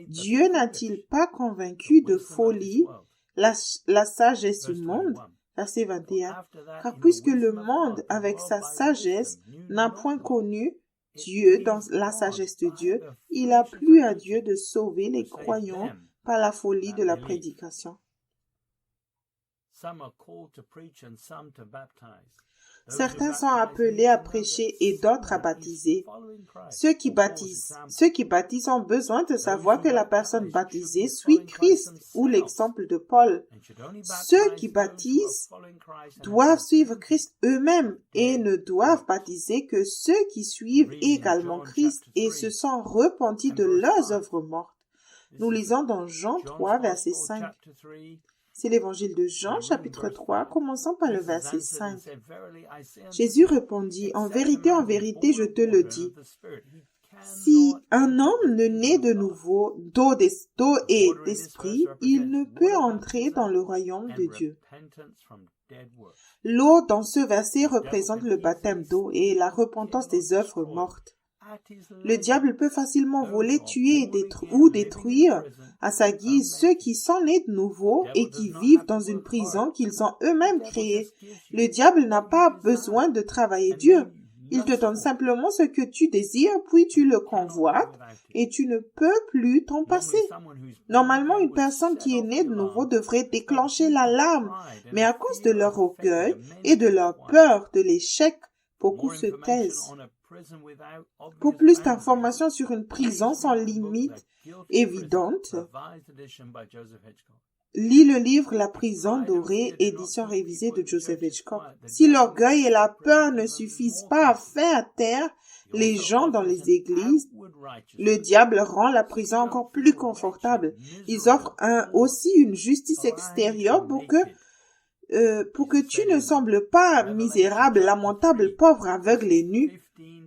Dieu n'a-t-il pas convaincu de folie la sagesse du monde? Verset 21. Car puisque le monde, avec sa sagesse, n'a point connu Dieu dans la sagesse de Dieu, il a plu à Dieu de sauver les croyants par la folie de la prédication. Certains sont appelés à prêcher et d'autres à baptiser. Ceux qui baptisent ont besoin de savoir que la personne baptisée suit Christ ou l'exemple de Paul. Ceux qui baptisent doivent suivre Christ eux-mêmes et ne doivent baptiser que ceux qui suivent également Christ et se sont repentis de leurs œuvres mortes. Nous lisons dans Jean 3, verset 5. C'est l'évangile de Jean, chapitre 3, commençant par le verset 5. Jésus répondit, en vérité, je te le dis, Si un homme ne naît de nouveau d'eau et d'esprit, il ne peut entrer dans le royaume de Dieu. L'eau dans ce verset représente le baptême d'eau et la repentance des œuvres mortes. Le diable peut facilement voler, tuer ou détruire à sa guise ceux qui sont nés de nouveau et qui vivent dans une prison qu'ils ont eux-mêmes créée. Le diable n'a pas besoin de travailler dur. Il te donne simplement ce que tu désires, puis tu le convoites et tu ne peux plus t'en passer. Normalement, une personne qui est née de nouveau devrait déclencher l'alarme, mais à cause de leur orgueil et de leur peur de l'échec, beaucoup se taisent. Pour plus d'informations sur une prison sans limite évidente, lis le livre La prison dorée, édition révisée de Joseph Hitchcock. Si l'orgueil et la peur ne suffisent pas à faire taire les gens dans les églises, le diable rend la prison encore plus confortable. Ils offrent aussi une justice extérieure pour que tu ne sembles pas misérable, lamentable, pauvre, aveugle et nu.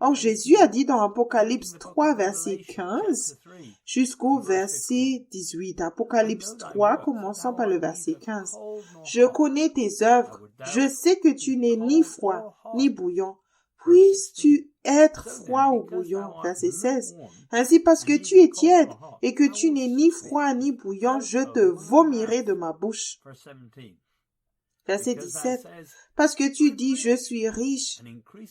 Or, Jésus a dit dans Apocalypse 3, verset 15, jusqu'au verset 18. Apocalypse 3, commençant par le verset 15. « Je connais tes œuvres. Je sais que tu n'es ni froid, ni bouillant. Puisses-tu être froid ou bouillant? » Verset 16. « Ainsi, parce que tu es tiède et que tu n'es ni froid ni bouillant, je te vomirai de ma bouche. » Verset 17. « Parce que tu dis, je suis riche,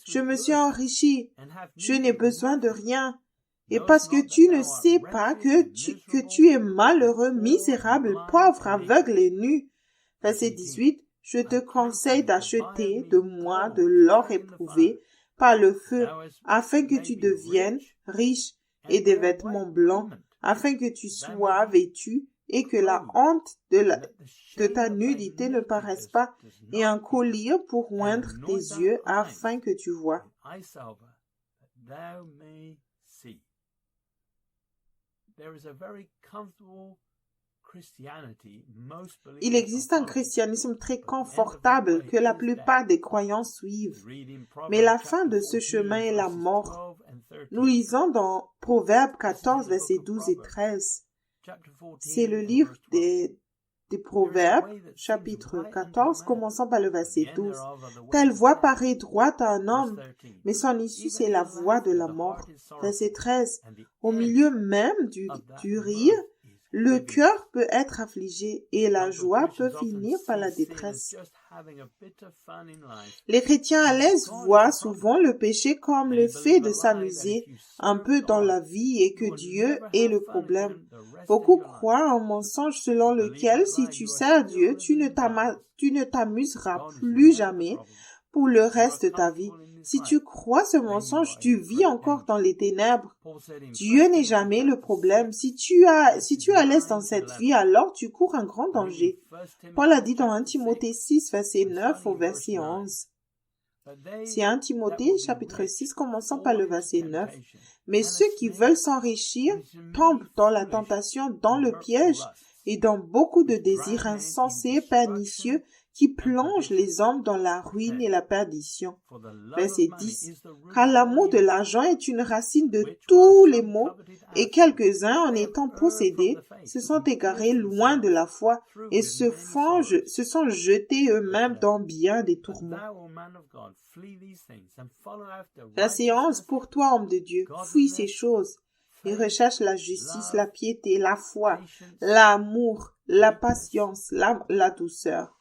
je me suis enrichi, je n'ai besoin de rien. Et parce que tu ne sais pas que tu es malheureux, misérable, pauvre, aveugle et nu. » Verset 18. « Je te conseille d'acheter de moi de l'or éprouvé par le feu, afin que tu deviennes riche, et des vêtements blancs, afin que tu sois vêtu, et que la honte de ta nudité ne paraisse pas, et un collier pour oindre tes yeux, afin que tu vois. » Il existe un christianisme très confortable que la plupart des croyants suivent. Mais la fin de ce chemin est la mort. Nous lisons dans Proverbes 14, versets 12 et 13. C'est le livre des Proverbes, chapitre 14, commençant par le verset 12. « Telle voie paraît droite à un homme, mais son issue, c'est la voie de la mort. » Verset 13. « Au milieu même du rire, le cœur peut être affligé et la joie peut finir par la détresse. » Les chrétiens à l'aise voient souvent le péché comme le fait de s'amuser un peu dans la vie et que Dieu est le problème. Beaucoup croient en un mensonge selon lequel si tu sers Dieu, tu ne t'amuseras plus jamais pour le reste de ta vie. Si tu crois ce mensonge, tu vis encore dans les ténèbres. Dieu n'est jamais le problème. Si tu es à l'aise dans cette vie, alors tu cours un grand danger. Paul a dit dans 1 Timothée 6, verset 9 au verset 11. C'est 1 Timothée, chapitre 6, commençant par le verset 9. « Mais ceux qui veulent s'enrichir tombent dans la tentation, dans le piège et dans beaucoup de désirs insensés et pernicieux qui plonge les hommes dans la ruine et la perdition. » Verset 10. « Car l'amour de l'argent est une racine de tous les maux, et quelques-uns, en étant possédés, se sont égarés loin de la foi et se sont jetés eux-mêmes dans bien des tourments. » Verset 11. « Pour toi, homme de Dieu, fuis ces choses, et recherche la justice, la piété, la foi, l'amour, la patience, la douceur. »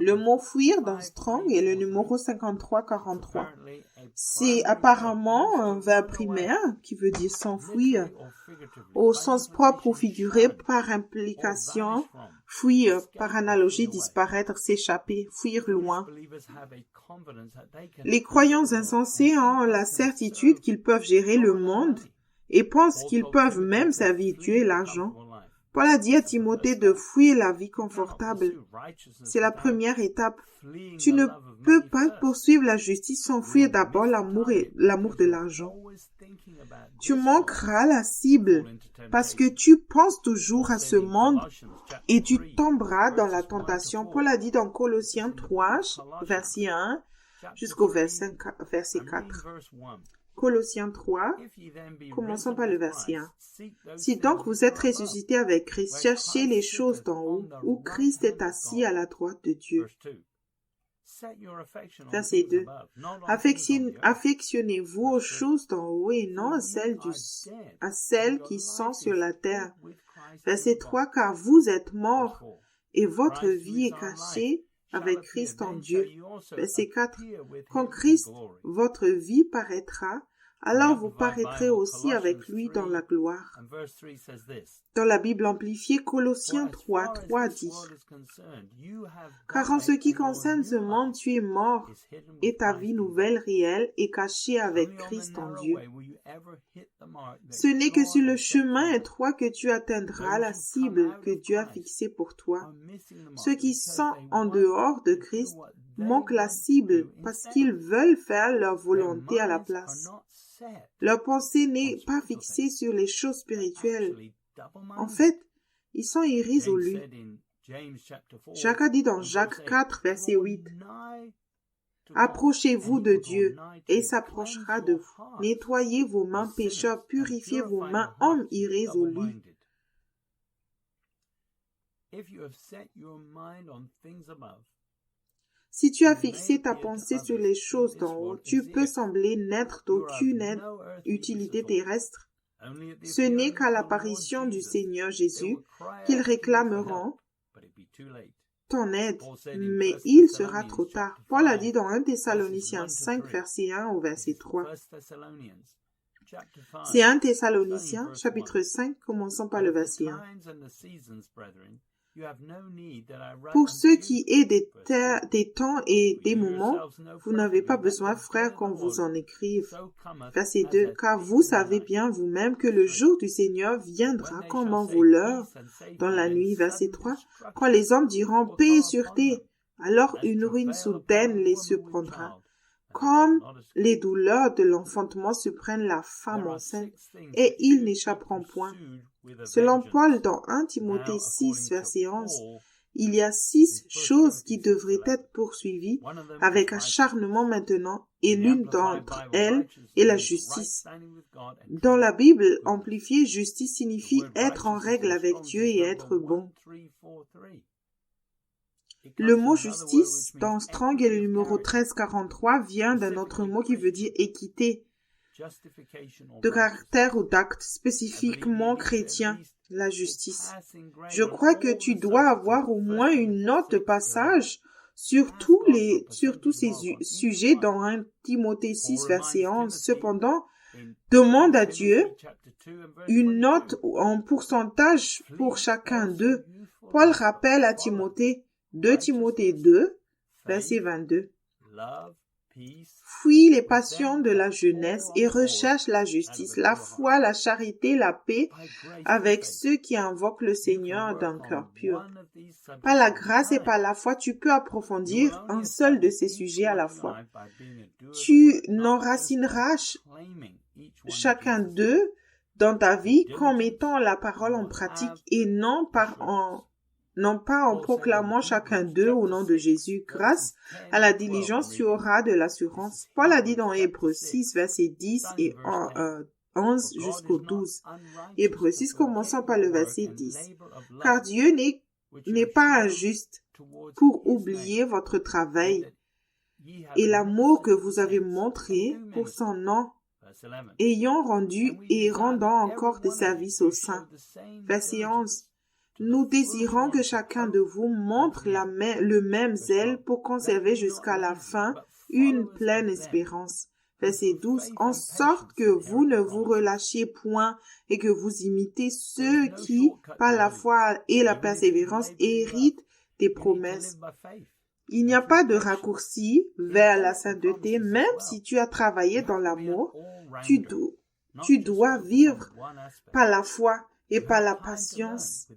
Le mot fuir dans Strong est le numéro 5343. C'est apparemment un verbe primaire qui veut dire s'enfuir, au sens propre ou figuré par implication, fuir, par analogie disparaître, s'échapper, fuir loin. Les croyants insensés ont la certitude qu'ils peuvent gérer le monde et pensent qu'ils peuvent même servir Dieu et l'argent. Paul a dit à Timothée de fuir la vie confortable. C'est la première étape. Tu ne peux pas poursuivre la justice sans fuir d'abord l'amour de l'argent. Tu manqueras la cible parce que tu penses toujours à ce monde et tu tomberas dans la tentation. Paul a dit dans Colossiens 3, verset 1, jusqu'au verset 4. Colossiens 3, commençons par le verset 1. Si donc vous êtes ressuscités avec Christ, cherchez les choses d'en haut, où Christ est assis à la droite de Dieu. Verset 2. Affectionnez-vous aux choses d'en haut et non à celles qui sont sur la terre. Verset 3. Car vous êtes morts et votre vie est cachée avec Christ en Dieu. Verset 4. Quand Christ, votre vie, paraîtra, alors vous paraîtrez aussi avec lui dans la gloire. Dans la Bible amplifiée, Colossiens 3, 3 dit « Car en ce qui concerne ce monde, tu es mort, et ta vie nouvelle, réelle, est cachée avec Christ en Dieu. Ce n'est que sur le chemin étroit que tu atteindras la cible que Dieu a fixée pour toi. Ceux qui sont en dehors de Christ manquent la cible parce qu'ils veulent faire leur volonté à la place. Leur pensée n'est pas fixée sur les choses spirituelles. En fait, ils sont irrésolus. Jacques a dit dans Jacques 4, verset 8, « Approchez-vous de Dieu, et il s'approchera de vous. Nettoyez vos mains, pécheurs, purifiez vos mains, hommes irrésolus. » Si tu as fixé ta pensée sur les choses d'en haut, tu peux sembler n'être d'aucune utilité terrestre. Ce n'est qu'à l'apparition du Seigneur Jésus qu'ils réclameront ton aide, mais il sera trop tard. Paul a dit dans 1 Thessaloniciens 5, verset 1 au verset 3. C'est 1 Thessaloniciens, chapitre 5, commençons par le verset 1. Pour ce qui est des temps et des moments, vous n'avez pas besoin, frères, qu'on vous en écrive. Verset 2. Car vous savez bien vous-même que le jour du Seigneur viendra comme un voleur dans la nuit. Verset 3. Quand les hommes diront paix et sûreté, alors une ruine soudaine les surprendra. Comme les douleurs de l'enfantement surprennent la femme enceinte, et ils n'échapperont point. Selon Paul, dans 1 Timothée 6, verset 11, il y a 6 choses qui devraient être poursuivies avec acharnement maintenant, et l'une d'entre elles est la justice. Dans la Bible amplifiée, justice signifie être en règle avec Dieu et être bon. Le mot justice, dans Strong et le numéro 1343, vient d'un autre mot qui veut dire équité, de caractère ou d'acte spécifiquement chrétien, la justice. Je crois que tu dois avoir au moins une note de passage sur tous ces sujets dans 1 Timothée 6, verset 11. Cependant, demande à Dieu une note en pourcentage pour chacun d'eux. Paul rappelle à Timothée, 2 Timothée 2, verset 22. Fuis les passions de la jeunesse et recherche la justice, la foi, la charité, la paix avec ceux qui invoquent le Seigneur d'un cœur pur. Par la grâce et par la foi, tu peux approfondir un seul de ces sujets à la fois. Tu n'enracineras chacun d'eux dans ta vie qu'en mettant la parole en pratique et non pas en proclamant chacun d'eux au nom de Jésus. Grâce à la diligence, tu auras de l'assurance. Paul a dit dans Hébreux 6, versets 10 et 11 jusqu'au 12. Hébreux 6, commençons par le verset 10. Car Dieu n'est pas injuste pour oublier votre travail et l'amour que vous avez montré pour son nom, ayant rendu et rendant encore des services aux saints. Verset 11. Nous désirons que chacun de vous montre le même zèle pour conserver jusqu'à la fin une pleine espérance. Verset 12. En sorte que vous ne vous relâchiez point et que vous imitez ceux qui, par la foi et la persévérance, héritent des promesses. Il n'y a pas de raccourci vers la sainteté, même si tu as travaillé dans l'amour, tu dois vivre par la foi et par la patience.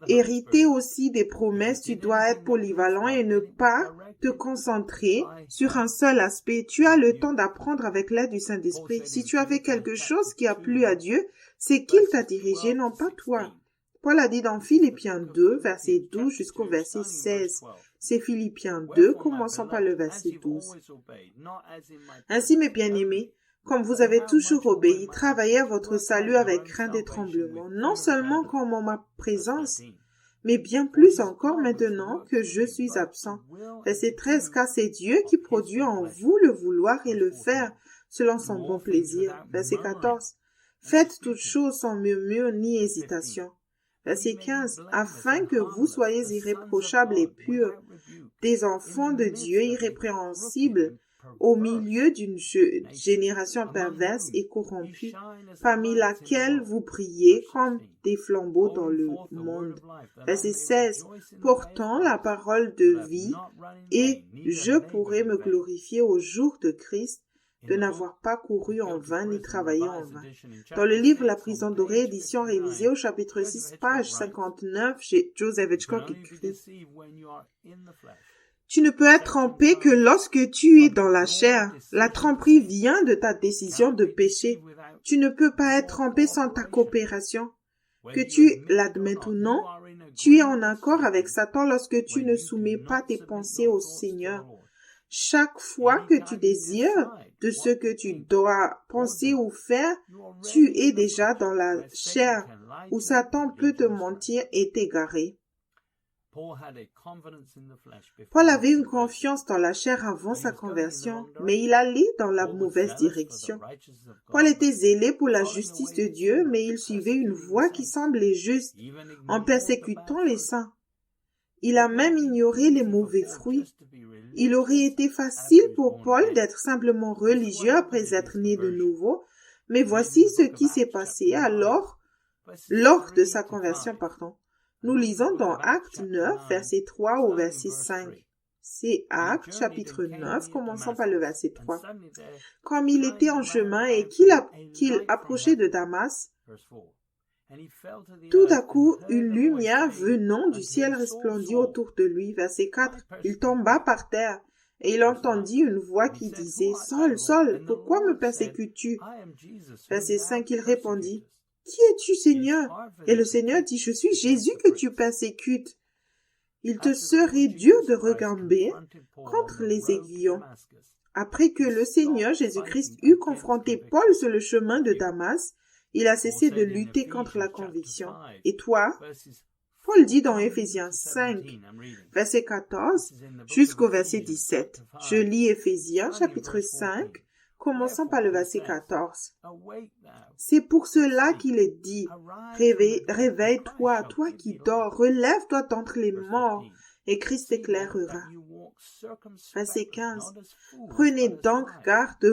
Hériter aussi des promesses, tu dois être polyvalent et ne pas te concentrer sur un seul aspect. Tu as le temps d'apprendre avec l'aide du Saint-Esprit. Si tu as fait quelque chose qui a plu à Dieu, c'est qu'il t'a dirigé, non pas toi. Paul a dit dans Philippiens 2, verset 12 jusqu'au verset 16. C'est Philippiens 2, commençons par le verset 12. Ainsi, mes bien-aimés, comme vous avez toujours obéi, travaillez à votre salut avec crainte et tremblement, non seulement comme en ma présence, mais bien plus encore maintenant que je suis absent. Verset 13, car c'est Dieu qui produit en vous le vouloir et le faire selon son bon plaisir. Verset 14, faites toutes choses sans murmure ni hésitation. Verset 15, afin que vous soyez irréprochables et purs, des enfants de Dieu irrépréhensibles, au milieu d'une génération perverse et corrompue, parmi laquelle vous brillez comme des flambeaux dans le monde. Verset 16. Portant la parole de vie, et je pourrai me glorifier au jour de Christ, de n'avoir pas couru en vain ni travaillé en vain. Dans le livre La prison dorée, édition révisée au chapitre 6, page 59, Joseph Hitchcock écrit: tu ne peux être trempé que lorsque tu es dans la chair. La tromperie vient de ta décision de pécher. Tu ne peux pas être trempé sans ta coopération. Que tu l'admettes ou non, tu es en accord avec Satan lorsque tu ne soumets pas tes pensées au Seigneur. Chaque fois que tu désires de ce que tu dois penser ou faire, tu es déjà dans la chair où Satan peut te mentir et t'égarer. Paul avait une confiance dans la chair avant sa conversion, mais il allait dans la mauvaise direction. Paul était zélé pour la justice de Dieu, mais il suivait une voie qui semblait juste en persécutant les saints. Il a même ignoré les mauvais fruits. Il aurait été facile pour Paul d'être simplement religieux après être né de nouveau, mais voici ce qui s'est passé lors de sa conversion, Nous lisons dans Actes 9, verset 3 au verset 5. C'est Actes, chapitre 9, commençons par le verset 3. Comme il était en chemin et qu'il approchait de Damas, tout à coup, une lumière venant du ciel resplendit autour de lui. Verset 4. Il tomba par terre et il entendit une voix qui disait: « Saul, Saul, pourquoi me persécutes-tu » Verset 5. Il répondit: « Qui es-tu, Seigneur » Et le Seigneur dit: « Je suis Jésus que tu persécutes. Il te serait dur de regamber contre les aiguillons. » Après que le Seigneur Jésus-Christ eut confronté Paul sur le chemin de Damas, il a cessé de lutter contre la conviction. Et toi, Paul dit dans Éphésiens 5, verset 14, jusqu'au verset 17. Je lis Éphésiens, chapitre 5, commençons par le verset 14. C'est pour cela qu'il est dit, réveille-toi, toi qui dors, relève-toi d'entre les morts, et Christ t'éclairera. Verset 15. Prenez donc garde de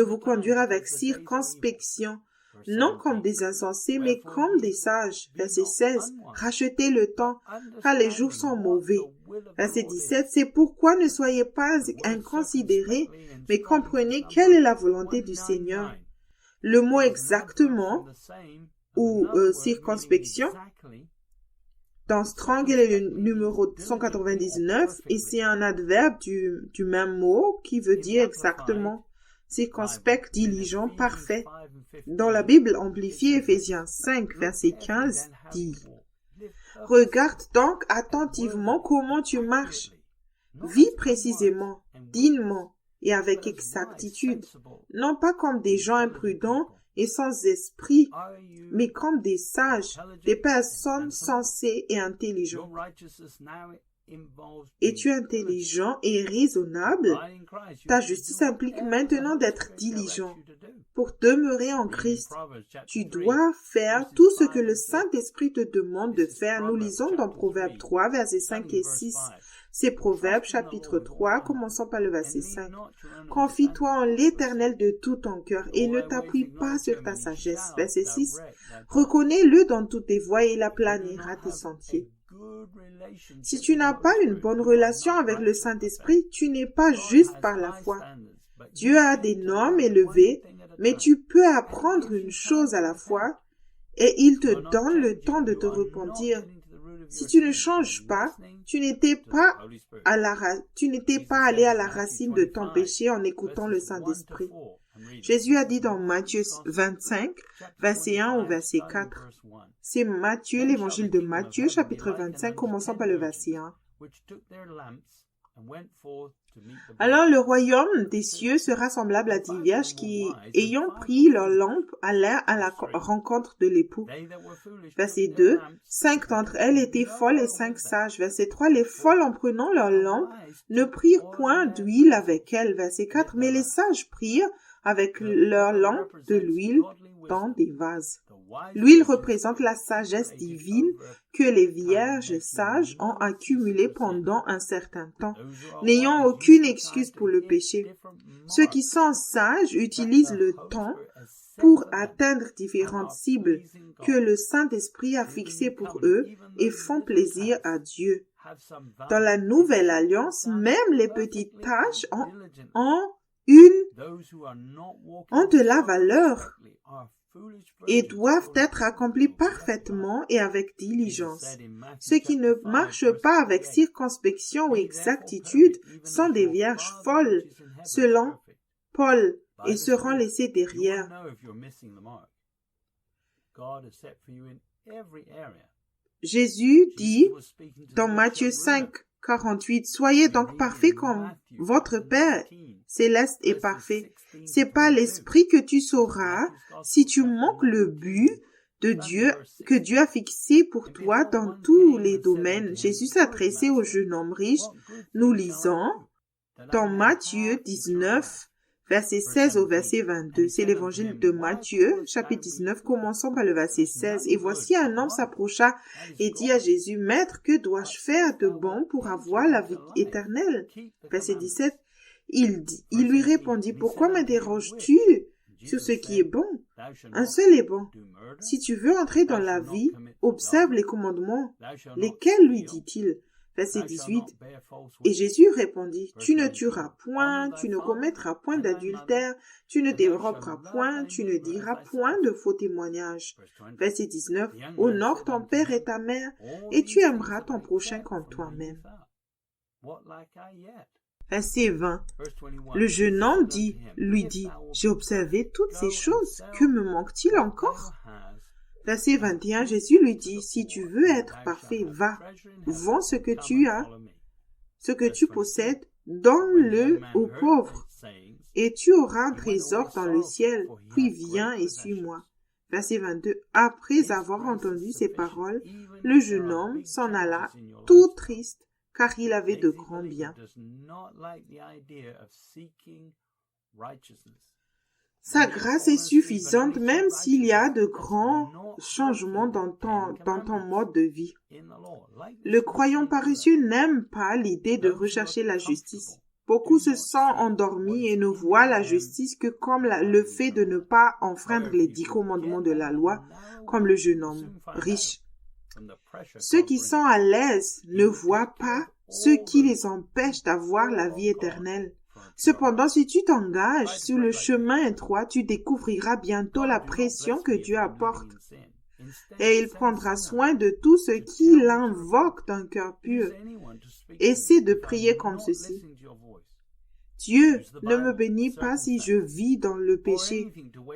vous conduire avec circonspection, non comme des insensés, mais comme des sages. Verset 16. Rachetez le temps, car les jours sont mauvais. Verset 17. C'est pourquoi ne soyez pas inconsidérés, mais comprenez quelle est la volonté du Seigneur. Le mot exactement, ou circonspection, dans Strong, il est le numéro 199 et c'est un adverbe du même mot qui veut dire exactement circonspect, diligent, parfait. Dans la Bible amplifiée, Éphésiens 5, verset 15 dit: « Regarde donc attentivement comment tu marches. Vis précisément, dignement et avec exactitude, non pas comme des gens imprudents et sans esprit, mais comme des sages, des personnes sensées et intelligentes. Es-tu intelligent et raisonnable? Ta justice implique maintenant d'être diligent. Pour demeurer en Christ, tu dois faire tout ce que le Saint-Esprit te demande de faire. Nous lisons dans Proverbes 3, versets 5 et 6. C'est Proverbes, chapitre 3, commençons par le verset 5. Confie-toi en l'Éternel de tout ton cœur et ne t'appuie pas sur ta sagesse. Verset 6. Reconnais-le dans toutes tes voies et il aplanira tes sentiers. Si tu n'as pas une bonne relation avec le Saint-Esprit, tu n'es pas juste par la foi. Dieu a des normes élevées, mais tu peux apprendre une chose à la fois et il te donne le temps de te repentir. Si tu ne changes pas, tu n'étais pas allé à la racine de ton péché en écoutant le Saint-Esprit. Jésus a dit dans Matthieu 25, verset 1 au verset 4. C'est Matthieu, l'évangile de Matthieu, chapitre 25, commençant par le verset 1. Alors le royaume des cieux sera semblable à 10 vierges qui, ayant pris leurs lampes, allèrent à la rencontre de l'époux. Verset 2. 5 d'entre elles étaient folles et 5 sages. Verset 3. Les folles, en prenant leurs lampes, ne prirent point d'huile avec elles. Verset 4. Mais les sages prirent avec leurs lampes de l'huile dans des vases. L'huile représente la sagesse divine que les vierges sages ont accumulée pendant un certain temps, n'ayant aucune excuse pour le péché. Ceux qui sont sages utilisent le temps pour atteindre différentes cibles que le Saint-Esprit a fixées pour eux et font plaisir à Dieu. Dans la Nouvelle Alliance, même les petites tâches ont de la valeur et doivent être accomplis parfaitement et avec diligence. Ceux qui ne marchent pas avec circonspection ou exactitude sont des vierges folles, selon Paul, et seront laissés derrière. Jésus dit dans Matthieu 5, 48, « Soyez donc parfaits comme votre Père céleste est parfait. » C'est pas l'esprit que tu sauras si tu manques le but de Dieu que Dieu a fixé pour toi dans tous les domaines. Jésus s'adressait au jeune homme riche. Nous lisons dans Matthieu 19, verset 16 au verset 22. C'est l'évangile de Matthieu, chapitre 19, commençons par le verset 16. « Et voici un homme s'approcha et dit à Jésus, « Maître, que dois-je faire de bon pour avoir la vie éternelle ?» Verset 17. Il lui répondit, « Pourquoi m'interroges-tu sur ce qui est bon? Un seul est bon. Si tu veux entrer dans la vie, observe les commandements. Lesquels lui dit-il? » Verset 18. Et Jésus répondit, « Tu ne tueras point, tu ne commettras point d'adultère, tu ne déroberas point, tu ne diras point de faux témoignages. » Verset 19. « Honore ton père et ta mère, et tu aimeras ton prochain comme toi-même. » Verset 20. Le jeune homme lui dit, « J'ai observé toutes ces choses, que me manque-t-il encore ?» Verset 21, Jésus lui dit, « Si tu veux être parfait, va, vends ce que tu as, ce que tu possèdes, donne-le aux pauvres, et tu auras un trésor dans le ciel, puis viens et suis-moi. » Verset 22, après avoir entendu ces paroles, le jeune homme s'en alla tout triste, car il avait de grands biens. Sa grâce est suffisante même s'il y a de grands changements dans ton mode de vie. Le croyant paresseux n'aime pas l'idée de rechercher la justice. Beaucoup se sont endormis et ne voient la justice que comme le fait de ne pas enfreindre les 10 commandements de la loi, comme le jeune homme riche. Ceux qui sont à l'aise ne voient pas ce qui les empêche d'avoir la vie éternelle. Cependant, si tu t'engages sur le chemin étroit, tu découvriras bientôt la pression que Dieu apporte. Et il prendra soin de tout ce qui l'invoque d'un cœur pur. Essaie de prier comme ceci. Dieu, ne me bénis pas si je vis dans le péché.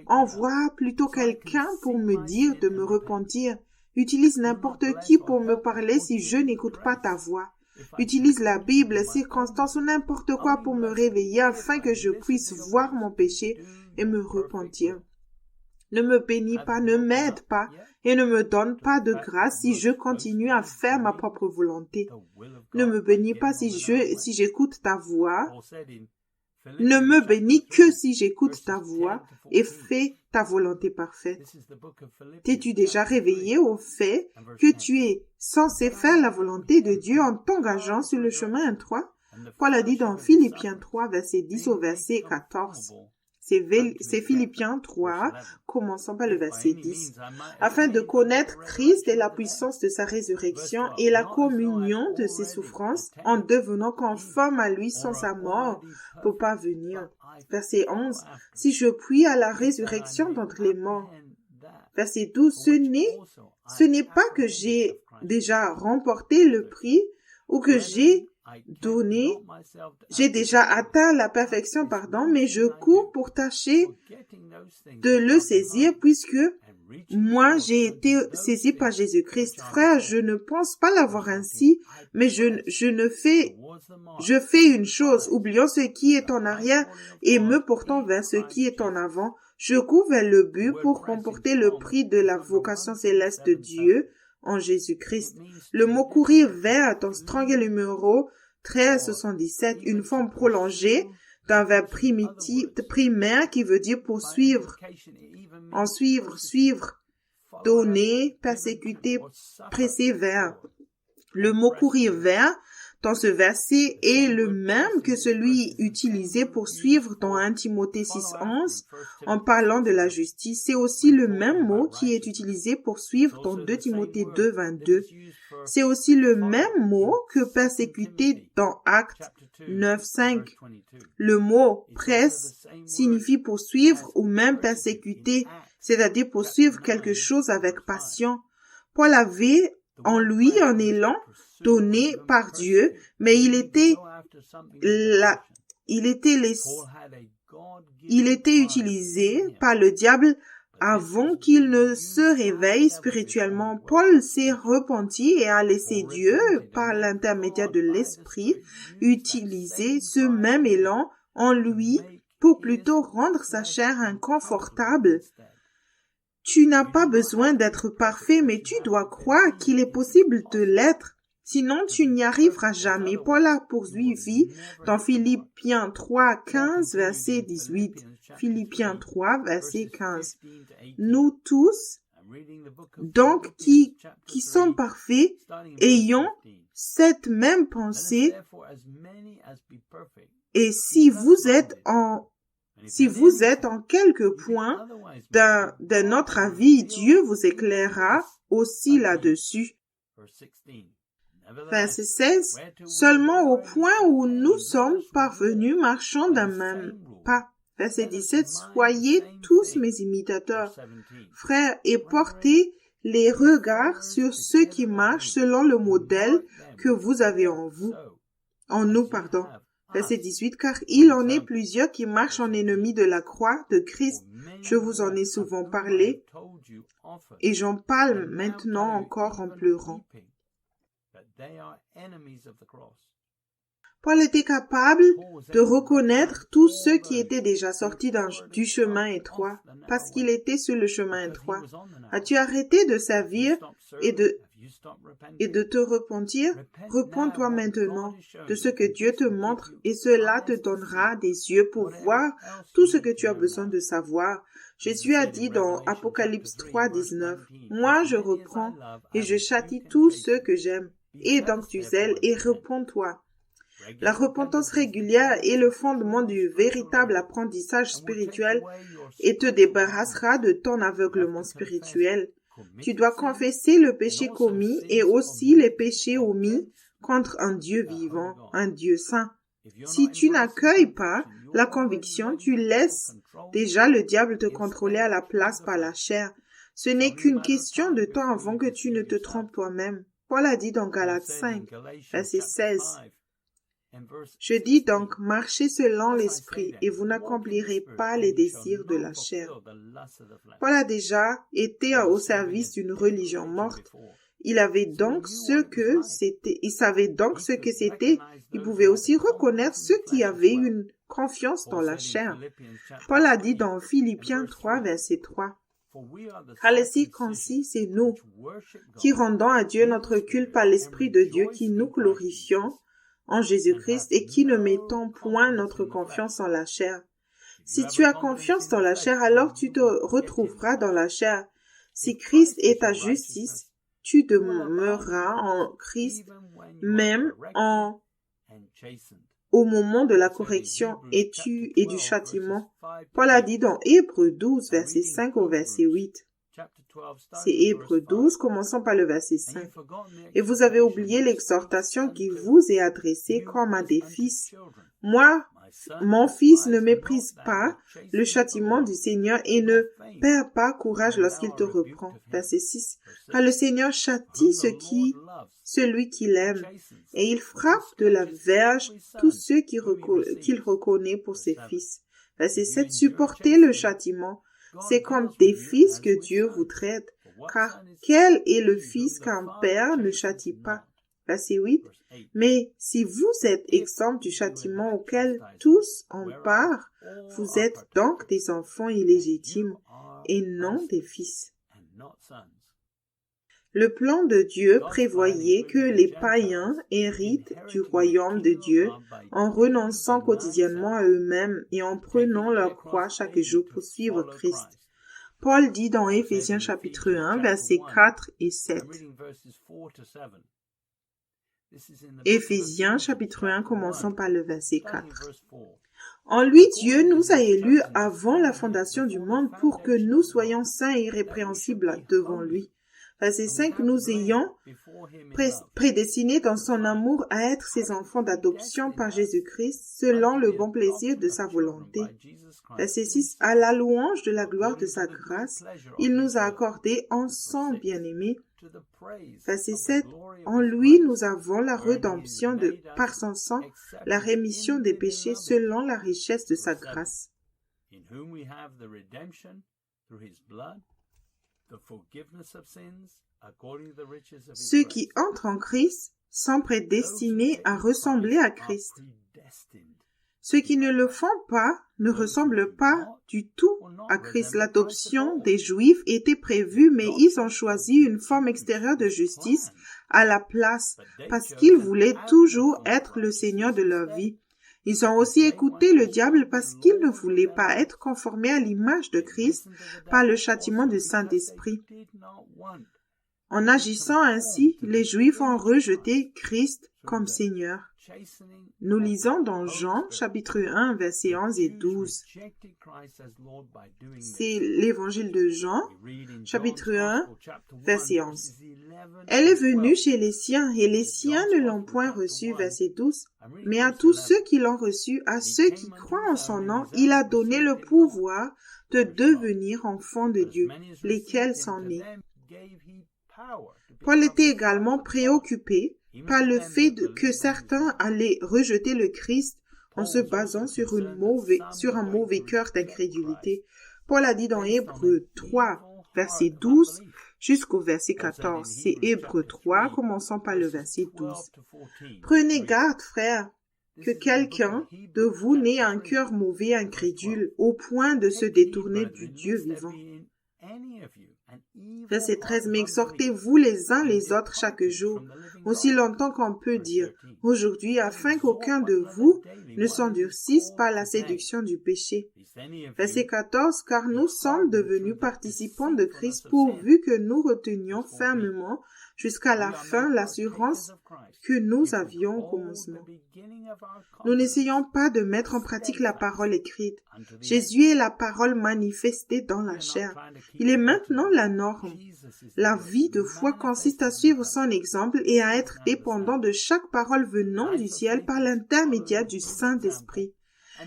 Envoie plutôt quelqu'un pour me dire de me repentir. Utilise n'importe qui pour me parler si je n'écoute pas ta voix. Utilise la Bible, les circonstances ou n'importe quoi pour me réveiller afin que je puisse voir mon péché et me repentir. Ne me bénis pas, ne m'aide pas et ne me donne pas de grâce si je continue à faire ma propre volonté. Ne me bénis pas si j'écoute ta voix. Ne me bénis que si j'écoute ta voix et fais ta volonté parfaite. T'es-tu déjà réveillé au fait que tu es censé faire la volonté de Dieu en t'engageant sur le chemin étroit? Paul a dit dans Philippiens 3, verset 10 au verset 14. C'est Philippiens 3, commençons par le verset 10. Afin de connaître Christ et la puissance de sa résurrection et la communion de ses souffrances, en devenant conforme à lui sans sa mort, pour parvenir. Verset 11. Si je puis à la résurrection d'entre les morts. Verset 12. Ce n'est pas que j'ai déjà remporté le prix ou que j'ai j'ai déjà atteint la perfection, mais je cours pour tâcher de le saisir puisque moi, j'ai été saisi par Jésus-Christ. Frère, je ne pense pas l'avoir ainsi, mais je fais une chose, oublions ce qui est en arrière et me portant vers ce qui est en avant. Je cours vers le but pour remporter le prix de la vocation céleste de Dieu en Jésus-Christ. Le mot courir vers dans Strong est le numéro 1377, une forme prolongée d'un verbe primaire qui veut dire poursuivre, en suivre, donner, persécuter, presser vers. Le mot courir vers dans ce verset est le même que celui utilisé pour suivre dans 1 Timothée 6:11 en parlant de la justice. C'est aussi le même mot qui est utilisé pour suivre dans 2 Timothée 2:22. C'est aussi le même mot que persécuter dans Actes 9:5. Le mot presse signifie poursuivre ou même persécuter, c'est-à-dire poursuivre quelque chose avec passion. Paul avait en lui un élan donné par Dieu, mais il était utilisé par le diable avant qu'il ne se réveille spirituellement. Paul s'est repenti et a laissé Dieu, par l'intermédiaire de l'Esprit, utiliser ce même élan en lui pour plutôt rendre sa chair inconfortable. Tu n'as pas besoin d'être parfait, mais tu dois croire qu'il est possible de l'être. Sinon, tu n'y arriveras jamais. Paul a poursuivi dans Philippiens 3:15, verset 18. Philippiens 3, verset 15. Nous tous, donc, qui sommes parfaits, ayons cette même pensée, et si vous êtes en quelque point d'un autre avis, Dieu vous éclairera aussi là-dessus. Verset 16. Seulement au point où nous sommes parvenus marchant d'un même pas. Verset 17. Soyez tous mes imitateurs, frères, et portez les regards sur ceux qui marchent selon le modèle que vous avez en nous. Verset 18, car il en est plusieurs qui marchent en ennemis de la croix de Christ. Je vous en ai souvent parlé et j'en parle maintenant encore en pleurant. Paul était capable de reconnaître tous ceux qui étaient déjà sortis du chemin étroit, parce qu'il était sur le chemin étroit. As-tu arrêté de servir et de te repentir? Repens-toi maintenant de ce que Dieu te montre et cela te donnera des yeux pour voir tout ce que tu as besoin de savoir. Jésus a dit dans Apocalypse 3:19, « Moi je reprends et je châtie tous ceux que j'aime. Et donc du zèle et repens-toi. » La repentance régulière est le fondement du véritable apprentissage spirituel et te débarrassera de ton aveuglement spirituel. Tu dois confesser le péché commis et aussi les péchés omis contre un Dieu vivant, un Dieu saint. Si tu n'accueilles pas la conviction, tu laisses déjà le diable te contrôler à la place par la chair. Ce n'est qu'une question de temps avant que tu ne te trompes toi-même. Paul a dit dans Galates 5, verset 16. Je dis donc, marchez selon l'esprit et vous n'accomplirez pas les désirs de la chair. Paul a déjà été au service d'une religion morte. Il savait donc ce que c'était. Il pouvait aussi reconnaître ceux qui avaient une confiance dans la chair. Paul a dit dans Philippiens 3, verset 3. Car les circoncis, c'est nous qui rendons à Dieu notre culte par l'Esprit de Dieu, qui nous glorifions en Jésus-Christ et qui ne mettons point notre confiance en la chair. Si tu as confiance dans la chair, alors tu te retrouveras dans la chair. Si Christ est ta justice, tu demeureras en Christ même au moment de la correction et du châtiment. Paul a dit dans Hébreux 12, verset 5 au verset 8. C'est Hébreux 12, commençons par le verset 5. Et vous avez oublié l'exhortation qui vous est adressée comme à des fils. Moi, mon fils, ne méprise pas le châtiment du Seigneur et ne perds pas courage lorsqu'il te reprend. Verset 6. Car le Seigneur châtie celui qu'il aime, et il frappe de la verge tous ceux qu'il reconnaît pour ses fils. Verset 7. Supportez le châtiment. C'est comme des fils que Dieu vous traite, car quel est le fils qu'un père ne châtie pas? Verset 8. Mais si vous êtes exempts du châtiment auquel tous ont part, vous êtes donc des enfants illégitimes et non des fils. Le plan de Dieu prévoyait que les païens héritent du royaume de Dieu en renonçant quotidiennement à eux-mêmes et en prenant leur croix chaque jour pour suivre Christ. Paul dit dans Éphésiens chapitre 1, versets 4 et 7. Éphésiens chapitre 1, commençons par le verset 4. En lui, Dieu nous a élus avant la fondation du monde pour que nous soyons saints et irrépréhensibles devant lui. Verset 5, nous ayons prédestinés dans son amour à être ses enfants d'adoption par Jésus-Christ, selon le bon plaisir de sa volonté. Verset 6, à la louange de la gloire de sa grâce, il nous a accordé en son bien-aimé. Verset 7, en lui nous avons la rédemption par son sang, la rémission des péchés selon la richesse de sa grâce. Ceux qui entrent en Christ sont prédestinés à ressembler à Christ. Ceux qui ne le font pas ne ressemblent pas du tout à Christ. L'adoption des Juifs était prévue, mais ils ont choisi une forme extérieure de justice à la place parce qu'ils voulaient toujours être le Seigneur de leur vie. Ils ont aussi écouté le diable parce qu'ils ne voulaient pas être conformés à l'image de Christ par le châtiment du Saint-Esprit. En agissant ainsi, les Juifs ont rejeté Christ comme Seigneur. Nous lisons dans Jean, chapitre 1, versets 11 et 12. C'est l'évangile de Jean, chapitre 1, verset 11. Elle est venue chez les siens, et les siens ne l'ont point reçue, verset 12. Mais à tous ceux qui l'ont reçue, à ceux qui croient en son nom, il a donné le pouvoir de devenir enfants de Dieu, lesquels sont nés. Paul était également préoccupé par le fait que certains allaient rejeter le Christ en se basant sur un mauvais cœur d'incrédulité. Paul a dit dans Hébreux 3, verset 12 jusqu'au verset 14. C'est Hébreux 3, commençons par le verset 12. Prenez garde, frères, que quelqu'un de vous n'ait un cœur mauvais, incrédule, au point de se détourner du Dieu vivant. Verset 13, mais exhortez-vous les uns les autres chaque jour, aussi longtemps qu'on peut dire, aujourd'hui, afin qu'aucun de vous ne s'endurcisse par la séduction du péché. Verset 14, car nous sommes devenus participants de Christ pourvu que nous retenions fermement jusqu'à la fin l'assurance que nous avions au commencement. Nous n'essayons pas de mettre en pratique la parole écrite. Jésus est la parole manifestée dans la chair. Il est maintenant la norme. La vie de foi consiste à suivre son exemple et à être dépendant de chaque parole venant du ciel par l'intermédiaire du Saint-Esprit.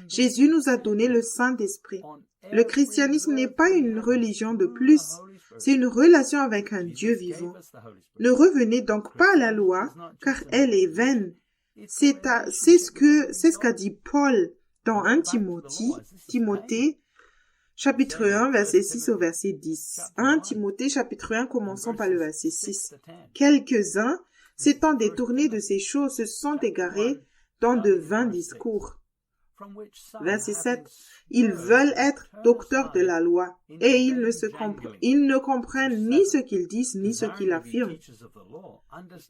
Jésus nous a donné le Saint-Esprit. Le christianisme n'est pas une religion de plus. C'est une relation avec un Dieu vivant. Ne revenez donc pas à la loi, car elle est vaine. C'est ce qu'a dit Paul dans 1 Timothée, chapitre 1, verset 6 au verset 10. 1 Timothée, chapitre 1, commençons par le verset 6. Quelques-uns, s'étant détournés de ces choses, se sont égarés dans de vains discours. Verset 7. Ils veulent être docteurs de la loi et ils ne comprennent ni ce qu'ils disent ni ce qu'ils affirment.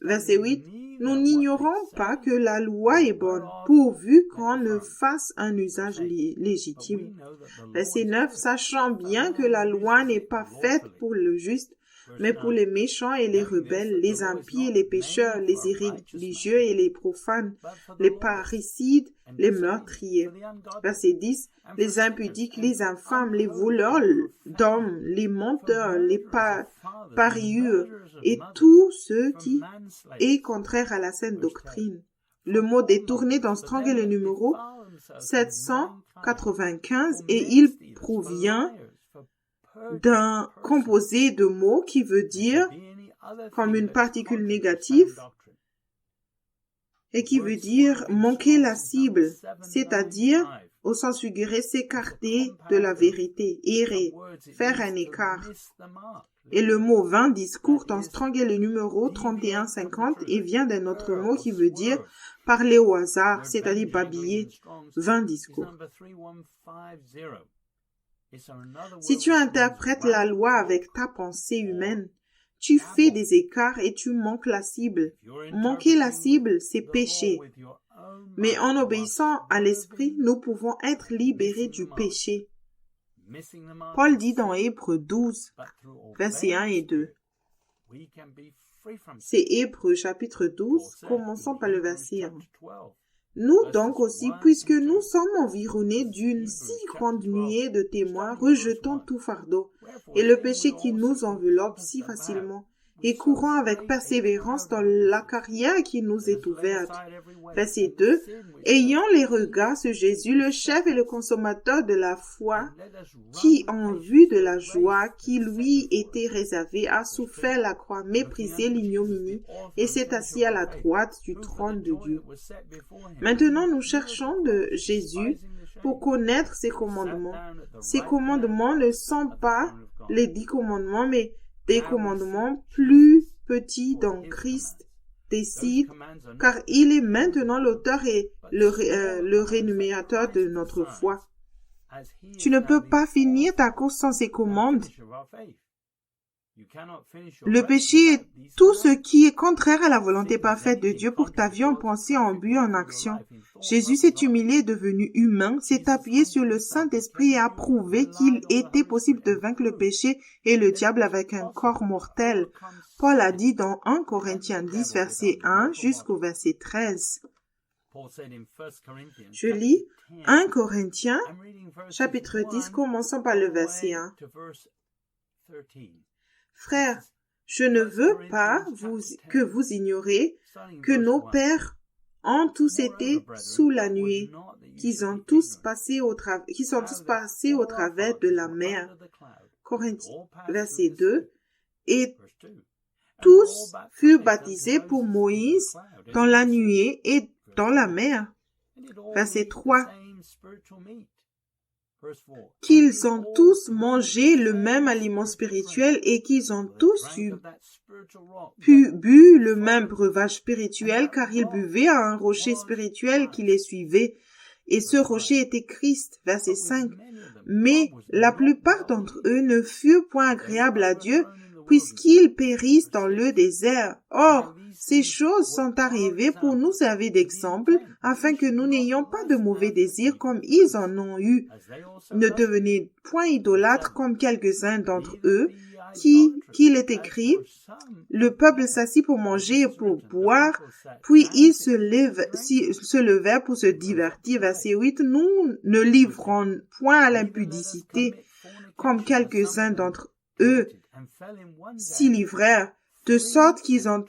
Verset 8. Nous n'ignorons pas que la loi est bonne pourvu qu'on ne fasse un usage légitime. Verset 9. Sachant bien que la loi n'est pas faite pour le juste, Mais pour les méchants et les rebelles, les impies et les pécheurs, les irréligieux et les profanes, les parricides, les meurtriers. Verset 10. Les impudiques, les infâmes, les voleurs d'hommes, les menteurs, les parieurs et tout ce qui est contraire à la saine doctrine. Le mot détourné dans Strong est le numéro 795 et il provient d'un composé de mots qui veut dire comme une particule négative et qui veut dire manquer la cible, c'est-à-dire au sens figuré s'écarter de la vérité, errer, faire un écart. Et le mot 20 discours dans Strong est le numéro 3150 et vient d'un autre mot qui veut dire parler au hasard, c'est-à-dire babiller, 20 discours. Si tu interprètes la loi avec ta pensée humaine, tu fais des écarts et tu manques la cible. Manquer la cible, c'est péché. Mais en obéissant à l'Esprit, nous pouvons être libérés du péché. Paul dit dans Hébreux 12, versets 1 et 2. C'est Hébreux chapitre 12, commençons par le verset 1. Nous donc aussi, puisque nous sommes environnés d'une si grande nuée de témoins, rejetons tout fardeau et le péché qui nous enveloppe si facilement, et courons avec persévérance dans la carrière qui nous est ouverte. Verset 2. Ayant les regards sur Jésus, le chef et le consommateur de la foi, qui, en vue de la joie qui lui était réservée, a souffert la croix, méprisé l'ignominie, et s'est assis à la droite du trône de Dieu. Maintenant, nous cherchons de Jésus pour connaître ses commandements. Ces commandements ne sont pas les 10 commandements, mais des commandements plus petits dont Christ décide, car il est maintenant l'auteur et le rémunérateur de notre foi. Tu ne peux pas finir ta course sans ses commandes. Le péché est tout ce qui est contraire à la volonté parfaite de Dieu pour ta vie en pensée, en but, en action. Jésus s'est humilié et devenu humain, s'est appuyé sur le Saint-Esprit et a prouvé qu'il était possible de vaincre le péché et le diable avec un corps mortel. Paul a dit dans 1 Corinthiens 10, verset 1 jusqu'au verset 13. Je lis 1 Corinthiens, chapitre 10, commençons par le verset 1. Frères, je ne veux pas que vous ignorez que nos pères ont tous été sous la nuée, qu'ils sont tous passés au travers de la mer. Corinthiens, verset 2. Et tous furent baptisés pour Moïse dans la nuée et dans la mer. Verset 3. Qu'ils ont tous mangé le même aliment spirituel et qu'ils ont tous bu le même breuvage spirituel, car ils buvaient à un rocher spirituel qui les suivait, et ce rocher était Christ. Verset 5. Mais la plupart d'entre eux ne furent point agréables à Dieu, puisqu'ils périssent dans le désert. Or, ces choses sont arrivées pour nous servir d'exemple, afin que nous n'ayons pas de mauvais désirs comme ils en ont eu. Ne devenez point idolâtres comme quelques-uns d'entre eux, qu'il est écrit, le peuple s'assit pour manger et pour boire, puis ils se levèrent pour se divertir. Verset 8, nous ne livrons point à l'impudicité, comme quelques-uns d'entre eux s'y livrèrent, de sorte qu'il en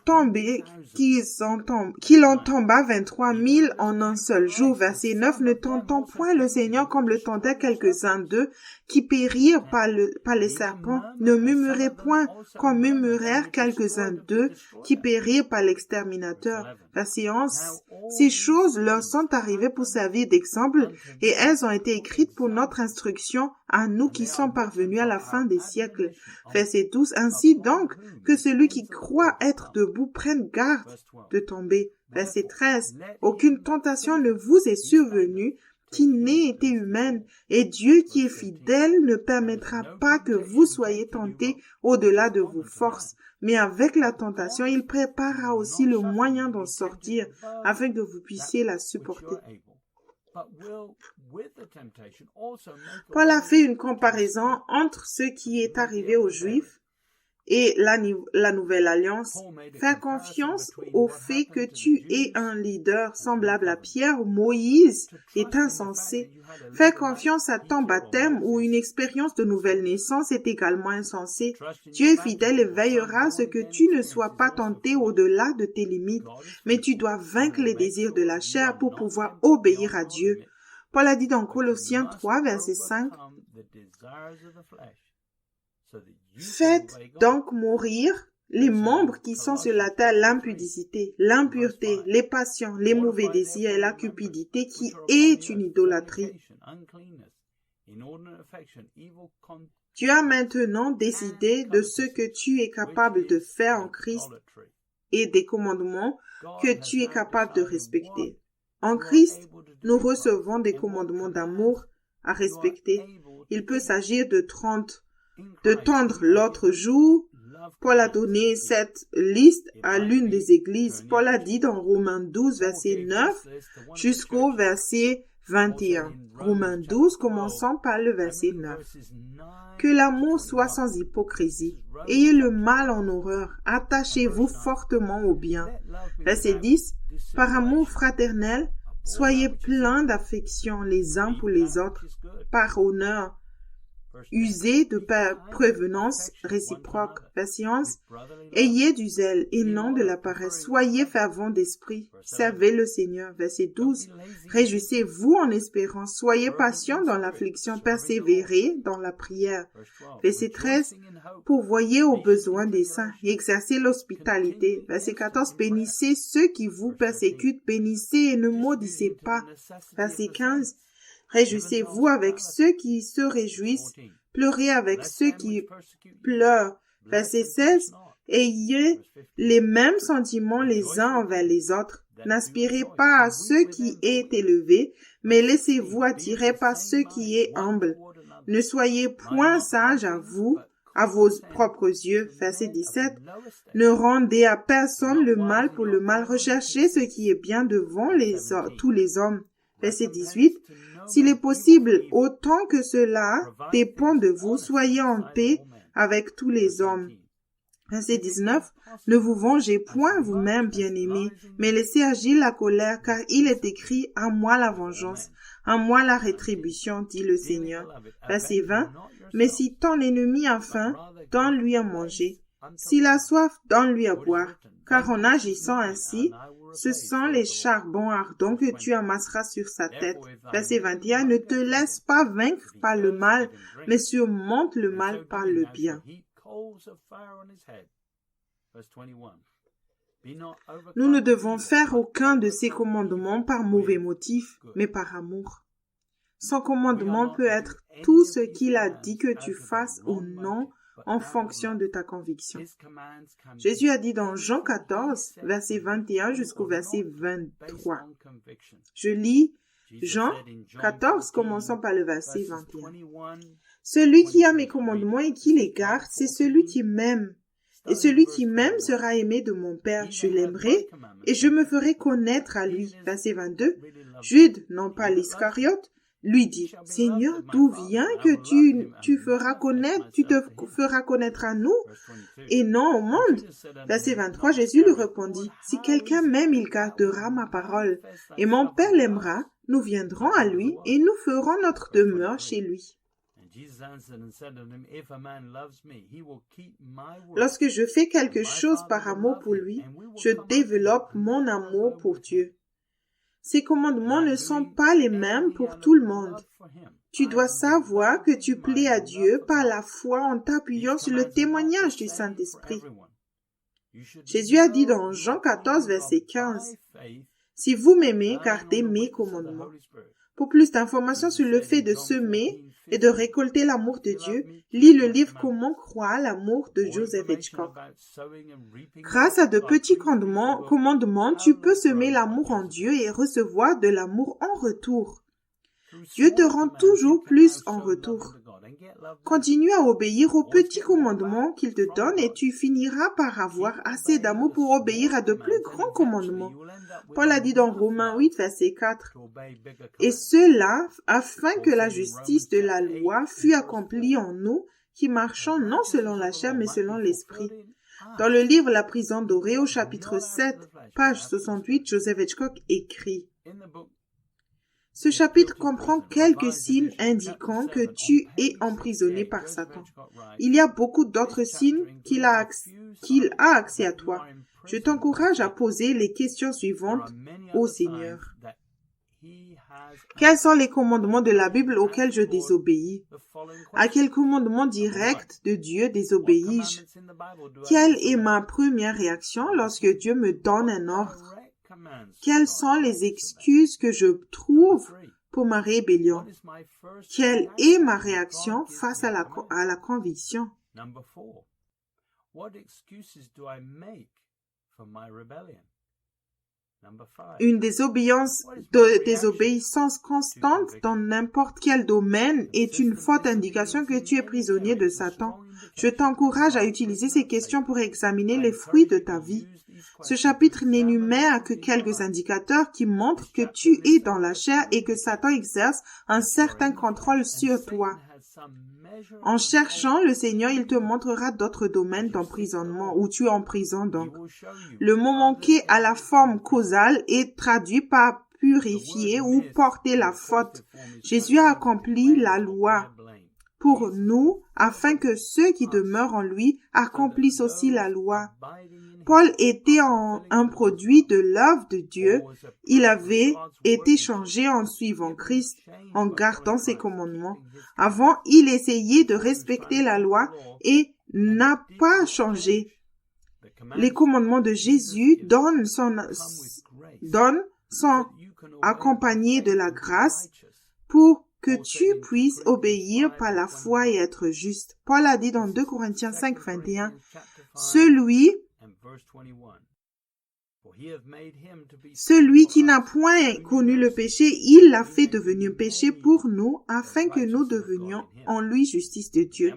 tomba 23 000 en un seul jour. Verset 9, ne tentons point le Seigneur comme le tentaient quelques-uns d'eux, qui périrent par les serpents. Ne murmurez point comme murmurèrent quelques-uns d'eux, qui périrent par l'exterminateur. Verset 11, ces choses leur sont arrivées pour servir d'exemple, et elles ont été écrites pour notre instruction à nous qui sommes parvenus à la fin des siècles. Verset 12, ainsi donc que celui qui croit être debout prenne garde de tomber. Verset 13, aucune tentation ne vous est survenue qui n'ait été humaine, et Dieu qui est fidèle ne permettra pas que vous soyez tentés au-delà de vos forces. Mais avec la tentation, il préparera aussi le moyen d'en sortir, afin que vous puissiez la supporter. Paul a fait une comparaison entre ce qui est arrivé aux Juifs et la nouvelle alliance. Faire confiance au fait que tu es un leader semblable à Pierre ou Moïse est insensé. Faire confiance à ton baptême ou une expérience de nouvelle naissance est également insensé. Dieu est fidèle et veillera à ce que tu ne sois pas tenté au-delà de tes limites, mais tu dois vaincre les désirs de la chair pour pouvoir obéir à Dieu. Paul a dit dans Colossiens 3, verset 5, « Faites donc mourir les membres qui sont sur la terre, l'impudicité, l'impureté, les passions, les mauvais désirs et la cupidité qui est une idolâtrie. » Tu as maintenant décidé de ce que tu es capable de faire en Christ et des commandements que tu es capable de respecter. En Christ, nous recevons des commandements d'amour à respecter. Il peut s'agir de tendre l'autre jour. Paul a donné cette liste à l'une des églises. Paul a dit dans Romains 12, verset 9 jusqu'au verset 21. Romains 12, commençons par le verset 9. Que l'amour soit sans hypocrisie. Ayez le mal en horreur. Attachez-vous fortement au bien. Verset 10. Par amour fraternel, soyez pleins d'affection les uns pour les autres. Par honneur, usez de prévenance réciproque. Verset 11. Ayez du zèle et non de la paresse. Soyez fervents d'esprit. Servez le Seigneur. Verset 12. Réjouissez-vous en espérance. Soyez patients dans l'affliction. Persévérez dans la prière. Verset 13. Pourvoyez aux besoins des saints. Exercez l'hospitalité. Verset 14. Bénissez ceux qui vous persécutent. Bénissez et ne maudissez pas. Verset 15. Réjouissez-vous avec ceux qui se réjouissent, pleurez avec ceux qui pleurent. Verset 16. Ayez les mêmes sentiments les uns envers les autres. N'aspirez pas à ce qui est élevé, mais laissez-vous attirer par ce qui est humble. Ne soyez point sages à vos propres yeux. Verset 17. Ne rendez à personne le mal pour le mal. Recherchez ce qui est bien devant tous les hommes. Verset 18. S'il est possible, autant que cela dépend de vous, soyez en paix avec tous les hommes. Verset 19. Ne vous vengez point vous-même, bien-aimés, mais laissez agir la colère, car il est écrit, à moi la vengeance, à moi la rétribution, dit le Seigneur. Verset 20. Mais si ton ennemi a faim, donne-lui à manger. S'il a soif, donne-lui à boire, car en agissant ainsi, ce sont les charbons ardents que tu amasseras sur sa tête. Verset 21. Ne te laisse pas vaincre par le mal, mais surmonte le mal par le bien. Nous ne devons faire aucun de ces commandements par mauvais motif, mais par amour. Son commandement peut être tout ce qu'il a dit que tu fasses ou non, en fonction de ta conviction. Jésus a dit dans Jean 14, verset 21 jusqu'au verset 23. Je lis Jean 14, commençons par le verset 21. Celui qui a mes commandements et qui les garde, c'est celui qui m'aime. Et celui qui m'aime sera aimé de mon Père. Je l'aimerai et je me ferai connaître à lui. Verset 22. Jude, non pas l'Iscariote, lui dit, « Seigneur, d'où vient que tu te feras connaître à nous et non au monde ?» Verset 23, Jésus lui répondit, « Si quelqu'un m'aime, il gardera ma parole, et mon Père l'aimera, nous viendrons à lui et nous ferons notre demeure chez lui. » Lorsque je fais quelque chose par amour pour lui, je développe mon amour pour Dieu. Ces commandements ne sont pas les mêmes pour tout le monde. Tu dois savoir que tu plais à Dieu par la foi en t'appuyant sur le témoignage du Saint-Esprit. Jésus a dit dans Jean 14, verset 15, « Si vous m'aimez, gardez mes commandements. » Pour plus d'informations sur le fait de semer et de récolter l'amour de Dieu, lis le livre « Comment croire l'amour » de Joseph Hitchcock. Grâce à de petits commandements, tu peux semer l'amour en Dieu et recevoir de l'amour en retour. Dieu te rend toujours plus en retour. Continue à obéir aux petits commandements qu'il te donne et tu finiras par avoir assez d'amour pour obéir à de plus grands commandements. Paul a dit dans Romains 8, verset 4, « Et cela afin que la justice de la loi fût accomplie en nous qui marchons non selon la chair, mais selon l'esprit. Dans le livre La prison dorée, au chapitre 7, page 68, Joseph Hitchcock écrit: ce chapitre comprend quelques signes indiquant que tu es emprisonné par Satan. Il y a beaucoup d'autres signes qu'il a accès à toi. Je t'encourage à poser les questions suivantes au Seigneur. Quels sont les commandements de la Bible auxquels je désobéis? À quel commandement direct de Dieu désobéis-je? Quelle est ma première réaction lorsque Dieu me donne un ordre? Quelles sont les excuses que je trouve pour ma rébellion? Quelle est ma réaction face à la conviction? Une désobéissance constante dans n'importe quel domaine est une forte indication que tu es prisonnier de Satan. Je t'encourage à utiliser ces questions pour examiner les fruits de ta vie. Ce chapitre n'énumère que quelques indicateurs qui montrent que tu es dans la chair et que Satan exerce un certain contrôle sur toi. En cherchant le Seigneur, il te montrera d'autres domaines d'emprisonnement où tu es en prison donc. Le mot manqué à la forme causale est traduit par purifier ou porter la faute. Jésus a accompli la loi pour nous afin que ceux qui demeurent en lui accomplissent aussi la loi. Paul était un produit de l'œuvre de Dieu. Il avait été changé en suivant Christ, en gardant ses commandements. Avant, il essayait de respecter la loi et n'a pas changé. Les commandements de Jésus sont accompagnés de la grâce pour que tu puisses obéir par la foi et être juste. Paul a dit dans 2 Corinthiens 5, 21, Celui qui n'a point connu le péché, il l'a fait devenir péché pour nous, afin que nous devenions en lui justice de Dieu.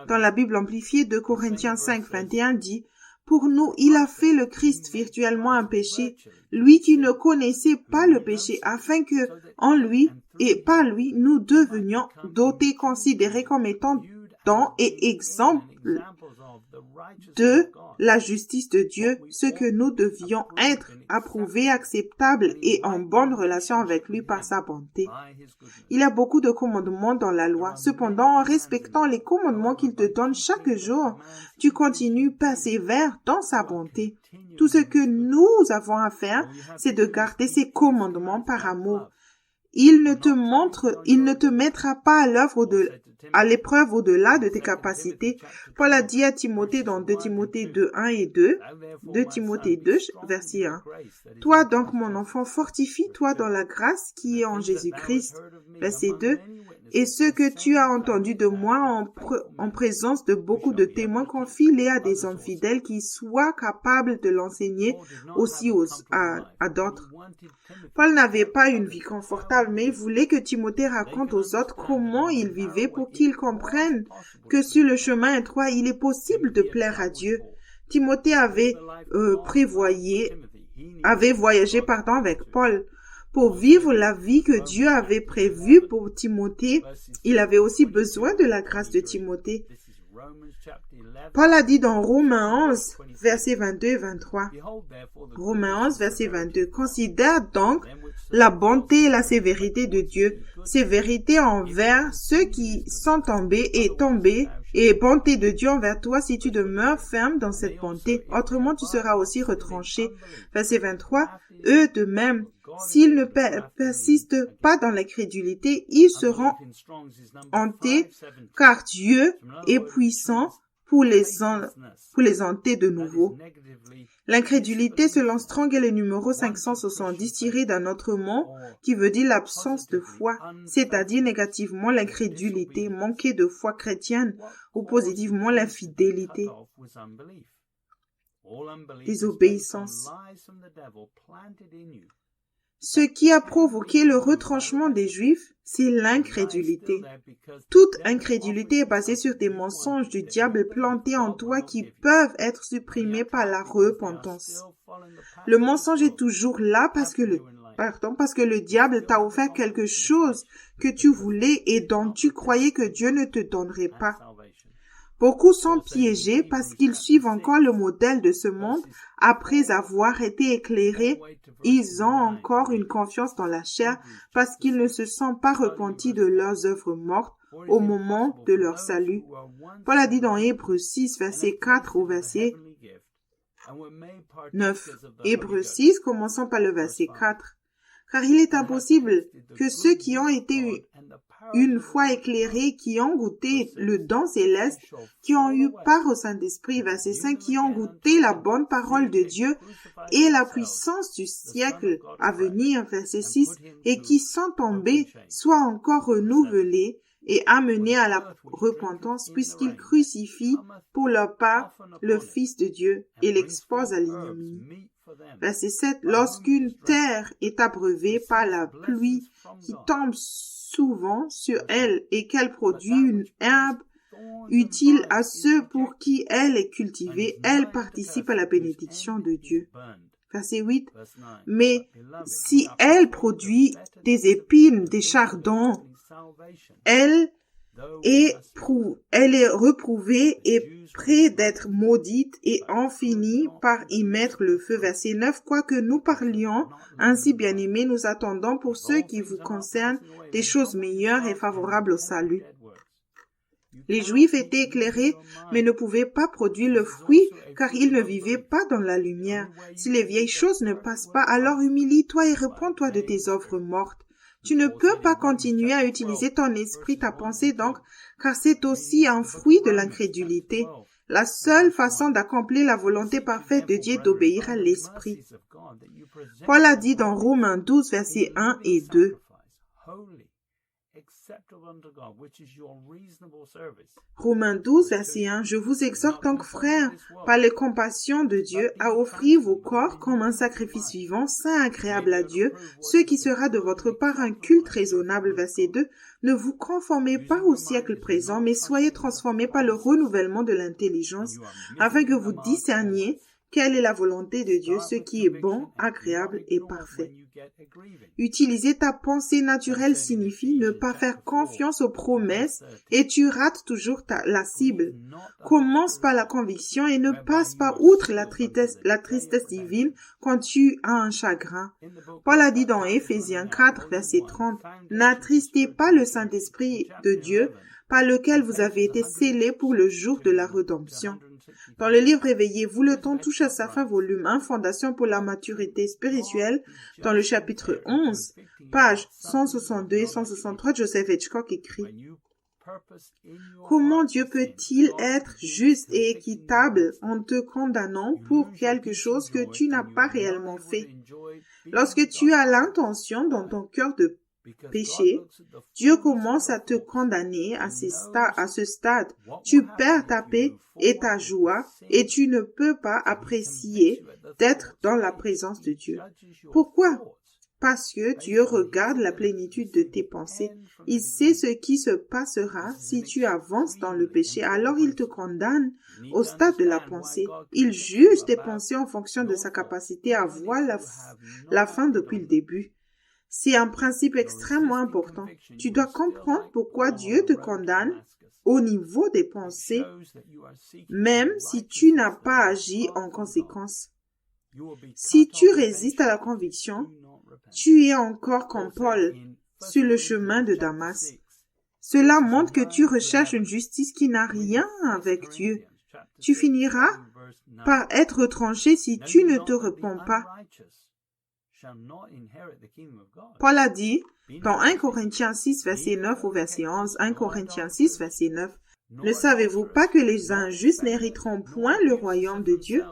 Dans la Bible amplifiée, 2 Corinthiens 5, 21 dit, pour nous, il a fait le Christ virtuellement un péché, lui qui ne connaissait pas le péché, afin que, en lui et par lui, nous devenions dotés, considérés comme étant dons et exemples de la justice de Dieu, ce que nous devions être, approuvés, acceptables et en bonne relation avec lui par sa bonté. Il y a beaucoup de commandements dans la loi. Cependant, en respectant les commandements qu'il te donne chaque jour, tu continues, persévères dans sa bonté. Tout ce que nous avons à faire, c'est de garder ses commandements par amour. Il ne te mettra pas à l'épreuve au-delà de tes capacités. Paul a dit à Timothée dans 2 Timothée 2, 1 et 2, 2 Timothée 2, verset 1. Toi donc, mon enfant, fortifie-toi dans la grâce qui est en Jésus-Christ. Verset 2. Et ce que tu as entendu de moi en présence de beaucoup de témoins, confie-les à des hommes fidèles qui soient capables de l'enseigner aussi à d'autres. Paul n'avait pas une vie confortable, mais il voulait que Timothée raconte aux autres comment il vivait pour qu'ils comprennent que sur le chemin étroit, il est possible de plaire à Dieu. Timothée avait voyagé avec Paul. Pour vivre la vie que Dieu avait prévue pour Timothée, il avait aussi besoin de la grâce de Timothée. Paul a dit dans Romains 11, versets 22 et 23. Romains 11, verset 22. Considère donc la bonté et la sévérité de Dieu, sévérité envers ceux qui sont tombés, et bonté de Dieu envers toi si tu demeures ferme dans cette bonté. Autrement, tu seras aussi retranché. Verset 23. Eux de même, s'ils ne persistent pas dans l'incrédulité, ils seront hantés, car Dieu est puissant pour les hanter de nouveau. L'incrédulité, selon Strong, est le numéro 570 tiré d'un autre mot qui veut dire l'absence de foi, c'est-à-dire négativement l'incrédulité, manquer de foi chrétienne, ou positivement l'infidélité. Désobéissance. Ce qui a provoqué le retranchement des Juifs, c'est l'incrédulité. Toute incrédulité est basée sur des mensonges du diable plantés en toi qui peuvent être supprimés par la repentance. Le mensonge est toujours là parce que le diable t'a offert quelque chose que tu voulais et dont tu croyais que Dieu ne te donnerait pas. Beaucoup sont piégés parce qu'ils suivent encore le modèle de ce monde. Après avoir été éclairés, ils ont encore une confiance dans la chair parce qu'ils ne se sont pas repentis de leurs œuvres mortes au moment de leur salut. Paul a dit dans Hébreux 6, verset 4 au verset 9. Hébreux 6, commençons par le verset 4. Car il est impossible que ceux qui ont été une fois éclairés, qui ont goûté le don céleste, qui ont eu part au Saint-Esprit, verset 5, qui ont goûté la bonne parole de Dieu et la puissance du siècle à venir, verset 6, et qui sont tombés, soient encore renouvelés et amenés à la repentance, puisqu'ils crucifient pour leur part le Fils de Dieu et l'exposent à l'ignominie. Verset 7. Lorsqu'une terre est abreuvée par la pluie qui tombe souvent sur elle et qu'elle produit une herbe utile à ceux pour qui elle est cultivée, elle participe à la bénédiction de Dieu. Verset 8. Mais si elle produit des épines, des chardons, elle est reprouvée et près d'être maudite et en finit par y mettre le feu. Verset 9. Quoique nous parlions ainsi, bien-aimés, nous attendons pour ceux qui vous concernent des choses meilleures et favorables au salut. Les Juifs étaient éclairés, mais ne pouvaient pas produire le fruit, car ils ne vivaient pas dans la lumière. Si les vieilles choses ne passent pas, alors humilie-toi et réponds-toi de tes œuvres mortes. Tu ne peux pas continuer à utiliser ton esprit, ta pensée donc, car c'est aussi un fruit de l'incrédulité. La seule façon d'accomplir la volonté parfaite de Dieu est d'obéir à l'esprit. Paul a dit dans Romains 12, versets 1 et 2. Romains 12, verset 1. Je vous exhorte donc, frères, par les compassions de Dieu, à offrir vos corps comme un sacrifice vivant, saint, agréable à Dieu, ce qui sera de votre part un culte raisonnable. Verset 2. Ne vous conformez pas au siècle présent, mais soyez transformés par le renouvellement de l'intelligence, afin que vous discerniez quelle est la volonté de Dieu, ce qui est bon, agréable et parfait. Utiliser ta pensée naturelle signifie ne pas faire confiance aux promesses et tu rates toujours la cible. Commence par la conviction et ne passe pas outre la tristesse divine quand tu as un chagrin. Paul a dit dans Éphésiens 4, verset 30, « N'attristez pas le Saint-Esprit de Dieu, par lequel vous avez été scellés pour le jour de la rédemption. » Dans le livre Éveillez-vous, le temps touche à sa fin, volume 1, Fondation pour la maturité spirituelle, dans le chapitre 11, pages 162 et 163, Joseph Hitchcock écrit « Comment Dieu peut-il être juste et équitable en te condamnant pour quelque chose que tu n'as pas réellement fait? Lorsque tu as l'intention dans ton cœur de péché, Dieu commence à te condamner à ce stade. Tu perds ta paix et ta joie et tu ne peux pas apprécier d'être dans la présence de Dieu. Pourquoi? Parce que Dieu regarde la plénitude de tes pensées. Il sait ce qui se passera si tu avances dans le péché. Alors il te condamne au stade de la pensée. Il juge tes pensées en fonction de sa capacité à voir la fin depuis le début. C'est un principe extrêmement important. Tu dois comprendre pourquoi Dieu te condamne au niveau des pensées, même si tu n'as pas agi en conséquence. Si tu résistes à la conviction, tu es encore comme Paul sur le chemin de Damas. Cela montre que tu recherches une justice qui n'a rien avec Dieu. Tu finiras par être tranché si tu ne te repens pas. Paul a dit dans 1 Corinthiens 6, verset 9 au verset 11, 1 Corinthiens 6, verset 9, « Ne savez-vous pas que les injustes n'hériteront point le royaume de Dieu?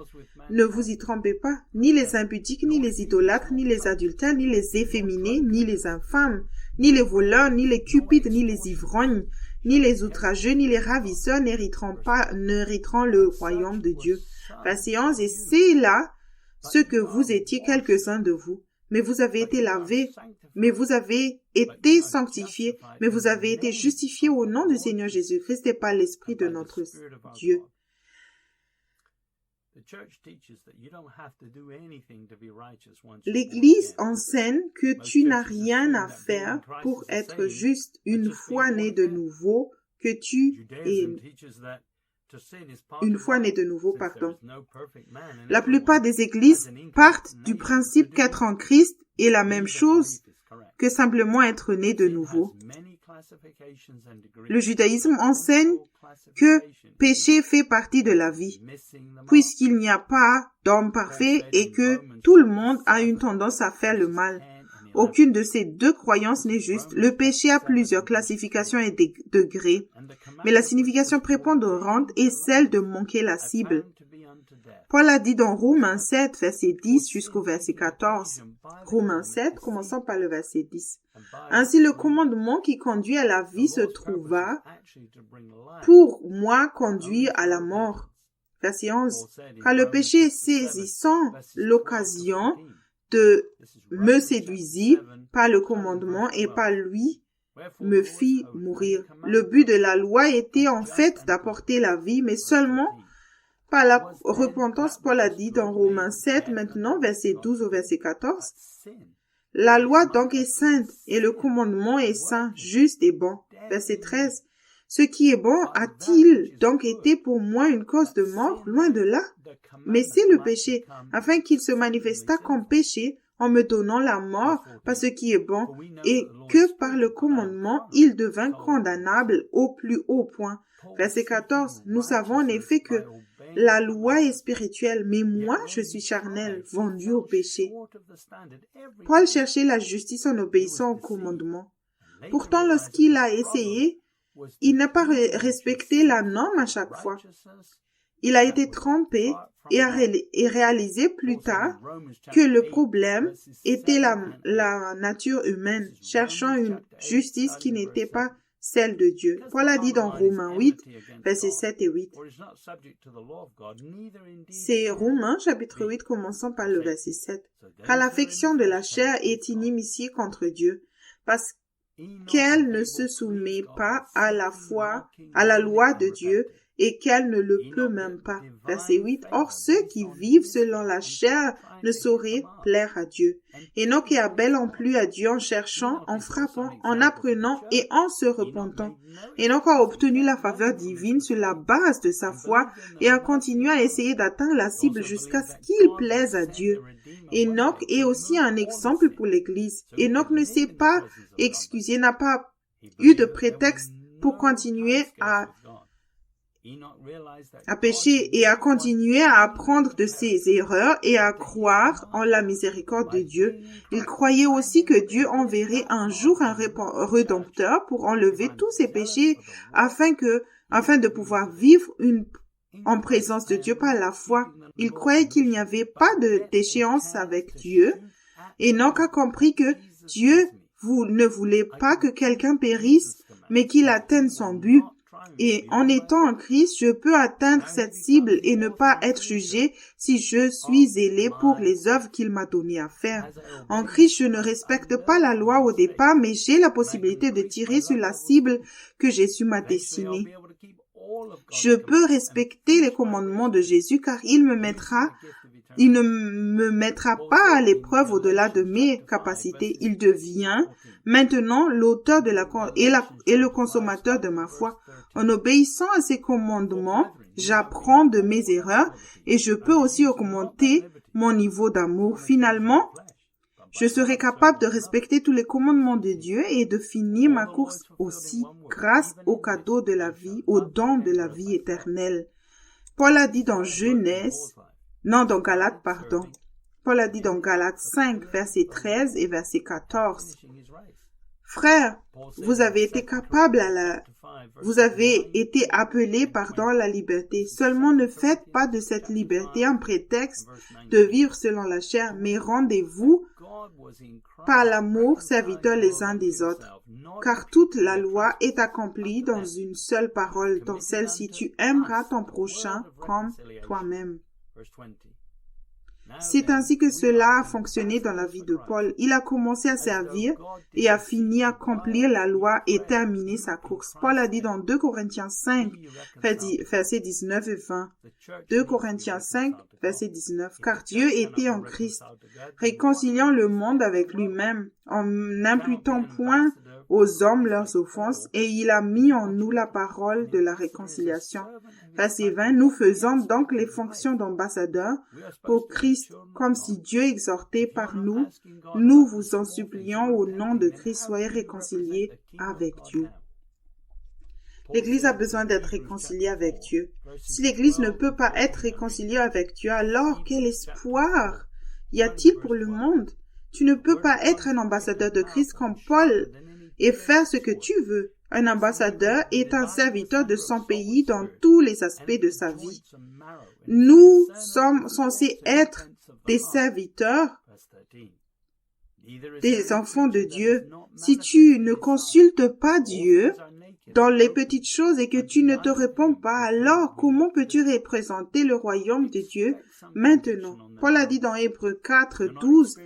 Ne vous y trompez pas, ni les impudiques, ni les idolâtres, ni les adultères, ni les efféminés, ni les infâmes, ni les voleurs, ni les cupides, ni les ivrognes, ni les outrageux, ni les ravisseurs n'hériteront le royaume de Dieu. » Verset 11, « Et c'est là ce que vous étiez quelques-uns de vous. Mais vous avez été lavés, mais vous avez été sanctifiés, mais vous avez été justifiés au nom du Seigneur Jésus-Christ et par l'Esprit de notre Dieu. » L'Église enseigne que tu n'as rien à faire pour être juste une fois né de nouveau, que tu es une fois né de nouveau, La plupart des églises partent du principe qu'être en Christ est la même chose que simplement être né de nouveau. Le judaïsme enseigne que péché fait partie de la vie, puisqu'il n'y a pas d'homme parfait et que tout le monde a une tendance à faire le mal. Aucune de ces deux croyances n'est juste. Le péché a plusieurs classifications et degrés, mais la signification prépondérante est celle de manquer la cible. Paul a dit dans Romains 7, verset 10 jusqu'au verset 14. Romains 7, commençons par le verset 10. Ainsi, le commandement qui conduit à la vie se trouva pour moi conduire à la mort. Verset 11. Car le péché saisissant l'occasion de me séduisit par le commandement et par lui me fit mourir. Le but de la loi était en fait d'apporter la vie, mais seulement par la repentance. Paul a dit dans Romains 7, maintenant, verset 12 au verset 14, « La loi donc est sainte et le commandement est saint, juste et bon. » Verset 13, « Ce qui est bon a-t-il donc été pour moi une cause de mort? Loin de là. Mais c'est le péché, afin qu'il se manifestât comme péché en me donnant la mort par ce qui est bon, et que par le commandement, il devint condamnable au plus haut point. » Verset 14, « Nous savons en effet que la loi est spirituelle, mais moi, je suis charnel, vendu au péché. » Paul cherchait la justice en obéissant au commandement. Pourtant, lorsqu'il a essayé, il n'a pas respecté la norme à chaque fois. Il a été trompé et réalisé plus tard que le problème était la nature humaine, cherchant une justice qui n'était pas celle de Dieu. Paul a dit dans Romains 8, versets 7 et 8. C'est Romains, chapitre 8, commençant par le verset 7. Car l'affection de la chair est inimitié contre Dieu, parce qu'elle ne se soumet pas à la loi de Dieu, et qu'elle ne le peut même pas. Verset 8. Or, ceux qui vivent selon la chair ne sauraient plaire à Dieu. Enoch et Abel ont plu à Dieu en cherchant, en frappant, en apprenant et en se repentant. Enoch a obtenu la faveur divine sur la base de sa foi et a continué à essayer d'atteindre la cible jusqu'à ce qu'il plaise à Dieu. Enoch est aussi un exemple pour l'Église. Enoch ne s'est pas excusé, n'a pas eu de prétexte pour continuer à pécher et à continuer à apprendre de ses erreurs et à croire en la miséricorde de Dieu. Il croyait aussi que Dieu enverrait un jour un rédempteur pour enlever tous ses péchés afin de pouvoir vivre en présence de Dieu par la foi. Il croyait qu'il n'y avait pas de déchéance avec Dieu. Enoch a compris que Dieu ne voulait pas que quelqu'un périsse, mais qu'il atteigne son but. Et en étant en Christ, je peux atteindre cette cible et ne pas être jugé si je suis zélé pour les œuvres qu'il m'a donné à faire. En Christ, je ne respecte pas la loi au départ, mais j'ai la possibilité de tirer sur la cible que Jésus m'a destinée. Je peux respecter les commandements de Jésus car il ne me mettra pas à l'épreuve au-delà de mes capacités. Il devient maintenant l'auteur et le consommateur de ma foi. En obéissant à ses commandements, j'apprends de mes erreurs et je peux aussi augmenter mon niveau d'amour. Finalement, je serai capable de respecter tous les commandements de Dieu et de finir ma course aussi grâce au cadeau de la vie, au don de la vie éternelle. Paul a dit dans Galates, Paul a dit dans Galates 5, verset 13 et verset 14. Frères, vous avez été appelés à la liberté. Seulement ne faites pas de cette liberté un prétexte de vivre selon la chair, mais rendez-vous par l'amour serviteurs les uns des autres. Car toute la loi est accomplie dans une seule parole, dans celle-ci, tu aimeras ton prochain comme toi-même. C'est ainsi que cela a fonctionné dans la vie de Paul. Il a commencé à servir et a fini à accomplir la loi et terminer sa course. Paul a dit dans 2 Corinthiens 5, versets 19 et 20. 2 Corinthiens 5, verset 19. Car Dieu était en Christ, réconciliant le monde avec lui-même, en n'imputant point aux hommes leurs offenses et il a mis en nous la parole de la réconciliation. Verset 20, nous faisons donc les fonctions d'ambassadeurs pour Christ, comme si Dieu exhortait par nous. Nous vous en supplions au nom de Christ, soyez réconciliés avec Dieu. L'Église a besoin d'être réconciliée avec Dieu. Si l'Église ne peut pas être réconciliée avec Dieu, alors quel espoir y a-t-il pour le monde? Tu ne peux pas être un ambassadeur de Christ comme Paul et faire ce que tu veux. Un ambassadeur est un serviteur de son pays dans tous les aspects de sa vie. Nous sommes censés être des serviteurs, des enfants de Dieu. Si tu ne consultes pas Dieu dans les petites choses et que tu ne te réponds pas, alors comment peux-tu représenter le royaume de Dieu maintenant? Paul a dit dans Hébreux 4, 12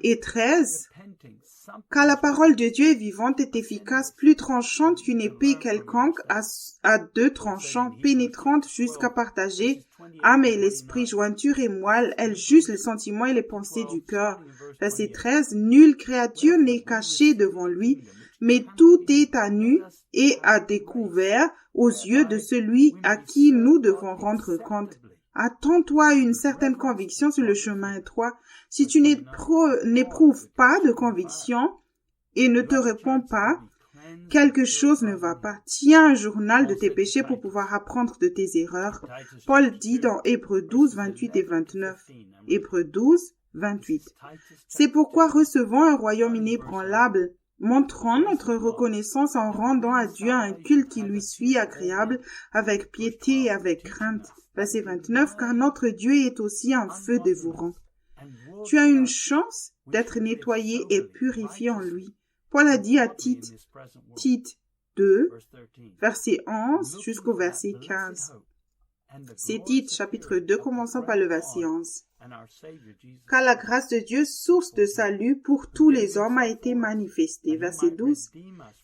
et 13, « Car la parole de Dieu est vivante et efficace, plus tranchante qu'une épée quelconque, à deux tranchants, pénétrante jusqu'à partager âme et l'esprit, jointure et moelle, elle juge les sentiments et les pensées du cœur. » Verset 13, « Nulle créature n'est cachée devant lui, mais tout est à nu et à découvert aux yeux de celui à qui nous devons rendre compte. » Attends-toi à une certaine conviction sur le chemin étroit. Si tu n'éprouves pas de conviction et ne te réponds pas, quelque chose ne va pas. Tiens un journal de tes péchés pour pouvoir apprendre de tes erreurs. Paul dit dans Hébreux 12, 28 et 29. Hébreux 12, 28. C'est pourquoi recevons un royaume inébranlable. Montrons notre reconnaissance en rendant à Dieu un culte qui lui suit agréable, avec piété et avec crainte. Verset 29, car notre Dieu est aussi un feu dévorant. Tu as une chance d'être nettoyé et purifié en lui. Paul a dit à Tite 2, verset 11 jusqu'au verset 15. C'est Tite, chapitre 2, commençant par le verset 11. Car la grâce de Dieu, source de salut pour tous les hommes, a été manifestée. Verset 12.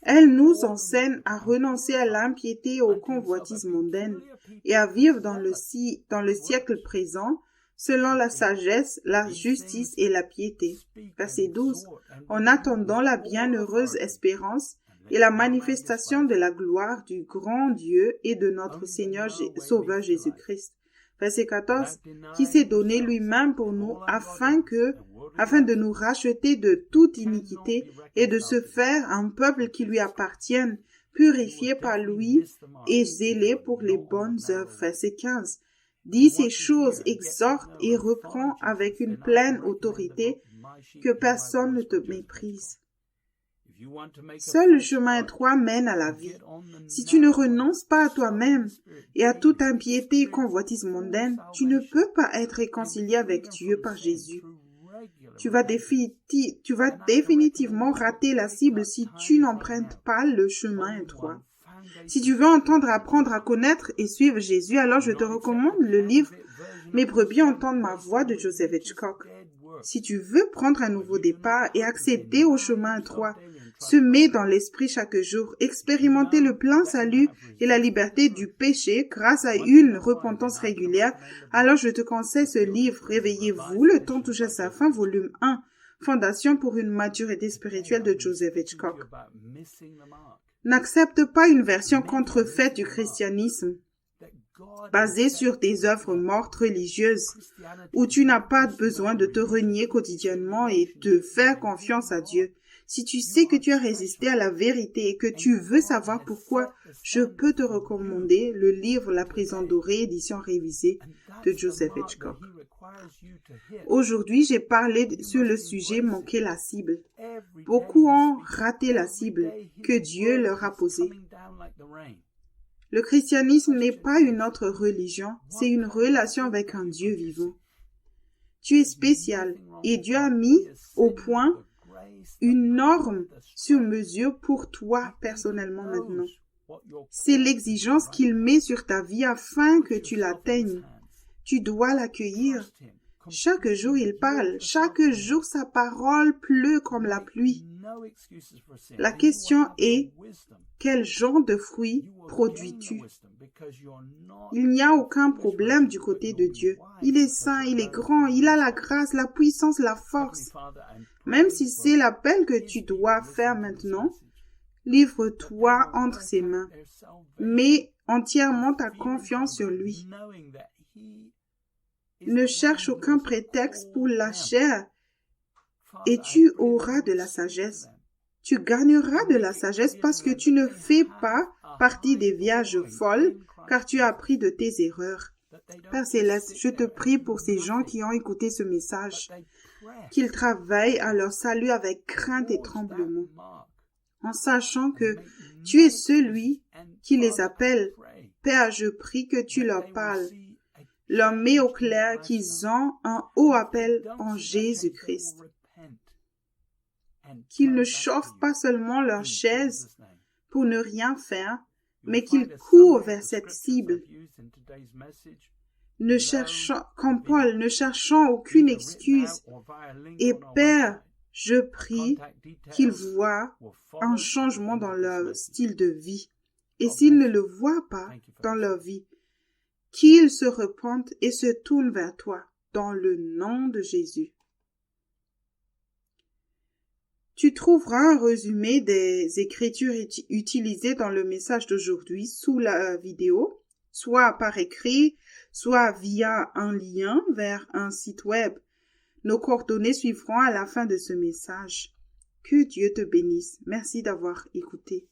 Elle nous enseigne à renoncer à l'impiété et aux convoitises mondaines et à vivre dans le siècle présent selon la sagesse, la justice et la piété. Verset 12. En attendant la bienheureuse espérance et la manifestation de la gloire du grand Dieu et de notre Seigneur Sauveur Jésus-Christ. Verset 14, qui s'est donné lui-même pour nous afin de nous racheter de toute iniquité et de se faire un peuple qui lui appartienne, purifié par lui et zélé pour les bonnes œuvres. Verset 15, dit ces choses, exhorte et reprend avec une pleine autorité, que personne ne te méprise. Seul le chemin étroit mène à la vie. Si tu ne renonces pas à toi-même et à toute impiété et convoitise mondaine, tu ne peux pas être réconcilié avec Dieu par Jésus. Tu vas définitivement rater la cible si tu n'empruntes pas le chemin étroit. Si tu veux apprendre à connaître et suivre Jésus, alors je te recommande le livre « Mes brebis entendent ma voix » de Joseph Hitchcock. Si tu veux prendre un nouveau départ et accéder au chemin étroit, semer dans l'esprit chaque jour, expérimenter le plein salut et la liberté du péché grâce à une repentance régulière, alors je te conseille ce livre, Réveillez-vous, le temps touche à sa fin, volume 1, Fondation pour une maturité spirituelle de Joseph Hitchcock. N'accepte pas une version contrefaite du christianisme, basée sur des œuvres mortes religieuses, où tu n'as pas besoin de te renier quotidiennement et de faire confiance à Dieu. Si tu sais que tu as résisté à la vérité et que tu veux savoir pourquoi, je peux te recommander le livre La prison dorée, édition révisée de Joseph Hitchcock. Aujourd'hui, j'ai parlé sur le sujet manquer la cible. Beaucoup ont raté la cible que Dieu leur a posée. Le christianisme n'est pas une autre religion, c'est une relation avec un Dieu vivant. Tu es spécial et Dieu a mis au point une norme sur mesure pour toi personnellement maintenant. C'est l'exigence qu'il met sur ta vie afin que tu l'atteignes. Tu dois l'accueillir. Chaque jour, il parle. Chaque jour, sa parole pleut comme la pluie. La question est, quel genre de fruits produis-tu? Il n'y a aucun problème du côté de Dieu. Il est saint, il est grand, il a la grâce, la puissance, la force. Même si c'est l'appel que tu dois faire maintenant, livre-toi entre ses mains. Mets entièrement ta confiance sur lui. Ne cherche aucun prétexte pour la chair et tu auras de la sagesse. Tu gagneras de la sagesse parce que tu ne fais pas partie des vierges folles, car tu as appris de tes erreurs. Père Céleste, je te prie pour ces gens qui ont écouté ce message, qu'ils travaillent à leur salut avec crainte et tremblement, en sachant que tu es celui qui les appelle. Père, je prie que tu leur parles, leur mets au clair qu'ils ont un haut appel en Jésus-Christ. Qu'ils ne chauffent pas seulement leur chaise pour ne rien faire, mais qu'ils courent vers cette cible. Comme Paul, ne cherchant aucune excuse. Et Père, je prie qu'ils voient un changement dans leur style de vie. Et s'ils ne le voient pas dans leur vie, qu'ils se repentent et se tournent vers toi, dans le nom de Jésus. Tu trouveras un résumé des écritures utilisées dans le message d'aujourd'hui sous la vidéo, soit par écrit, soit via un lien vers un site web. Nos coordonnées suivront à la fin de ce message. Que Dieu te bénisse. Merci d'avoir écouté.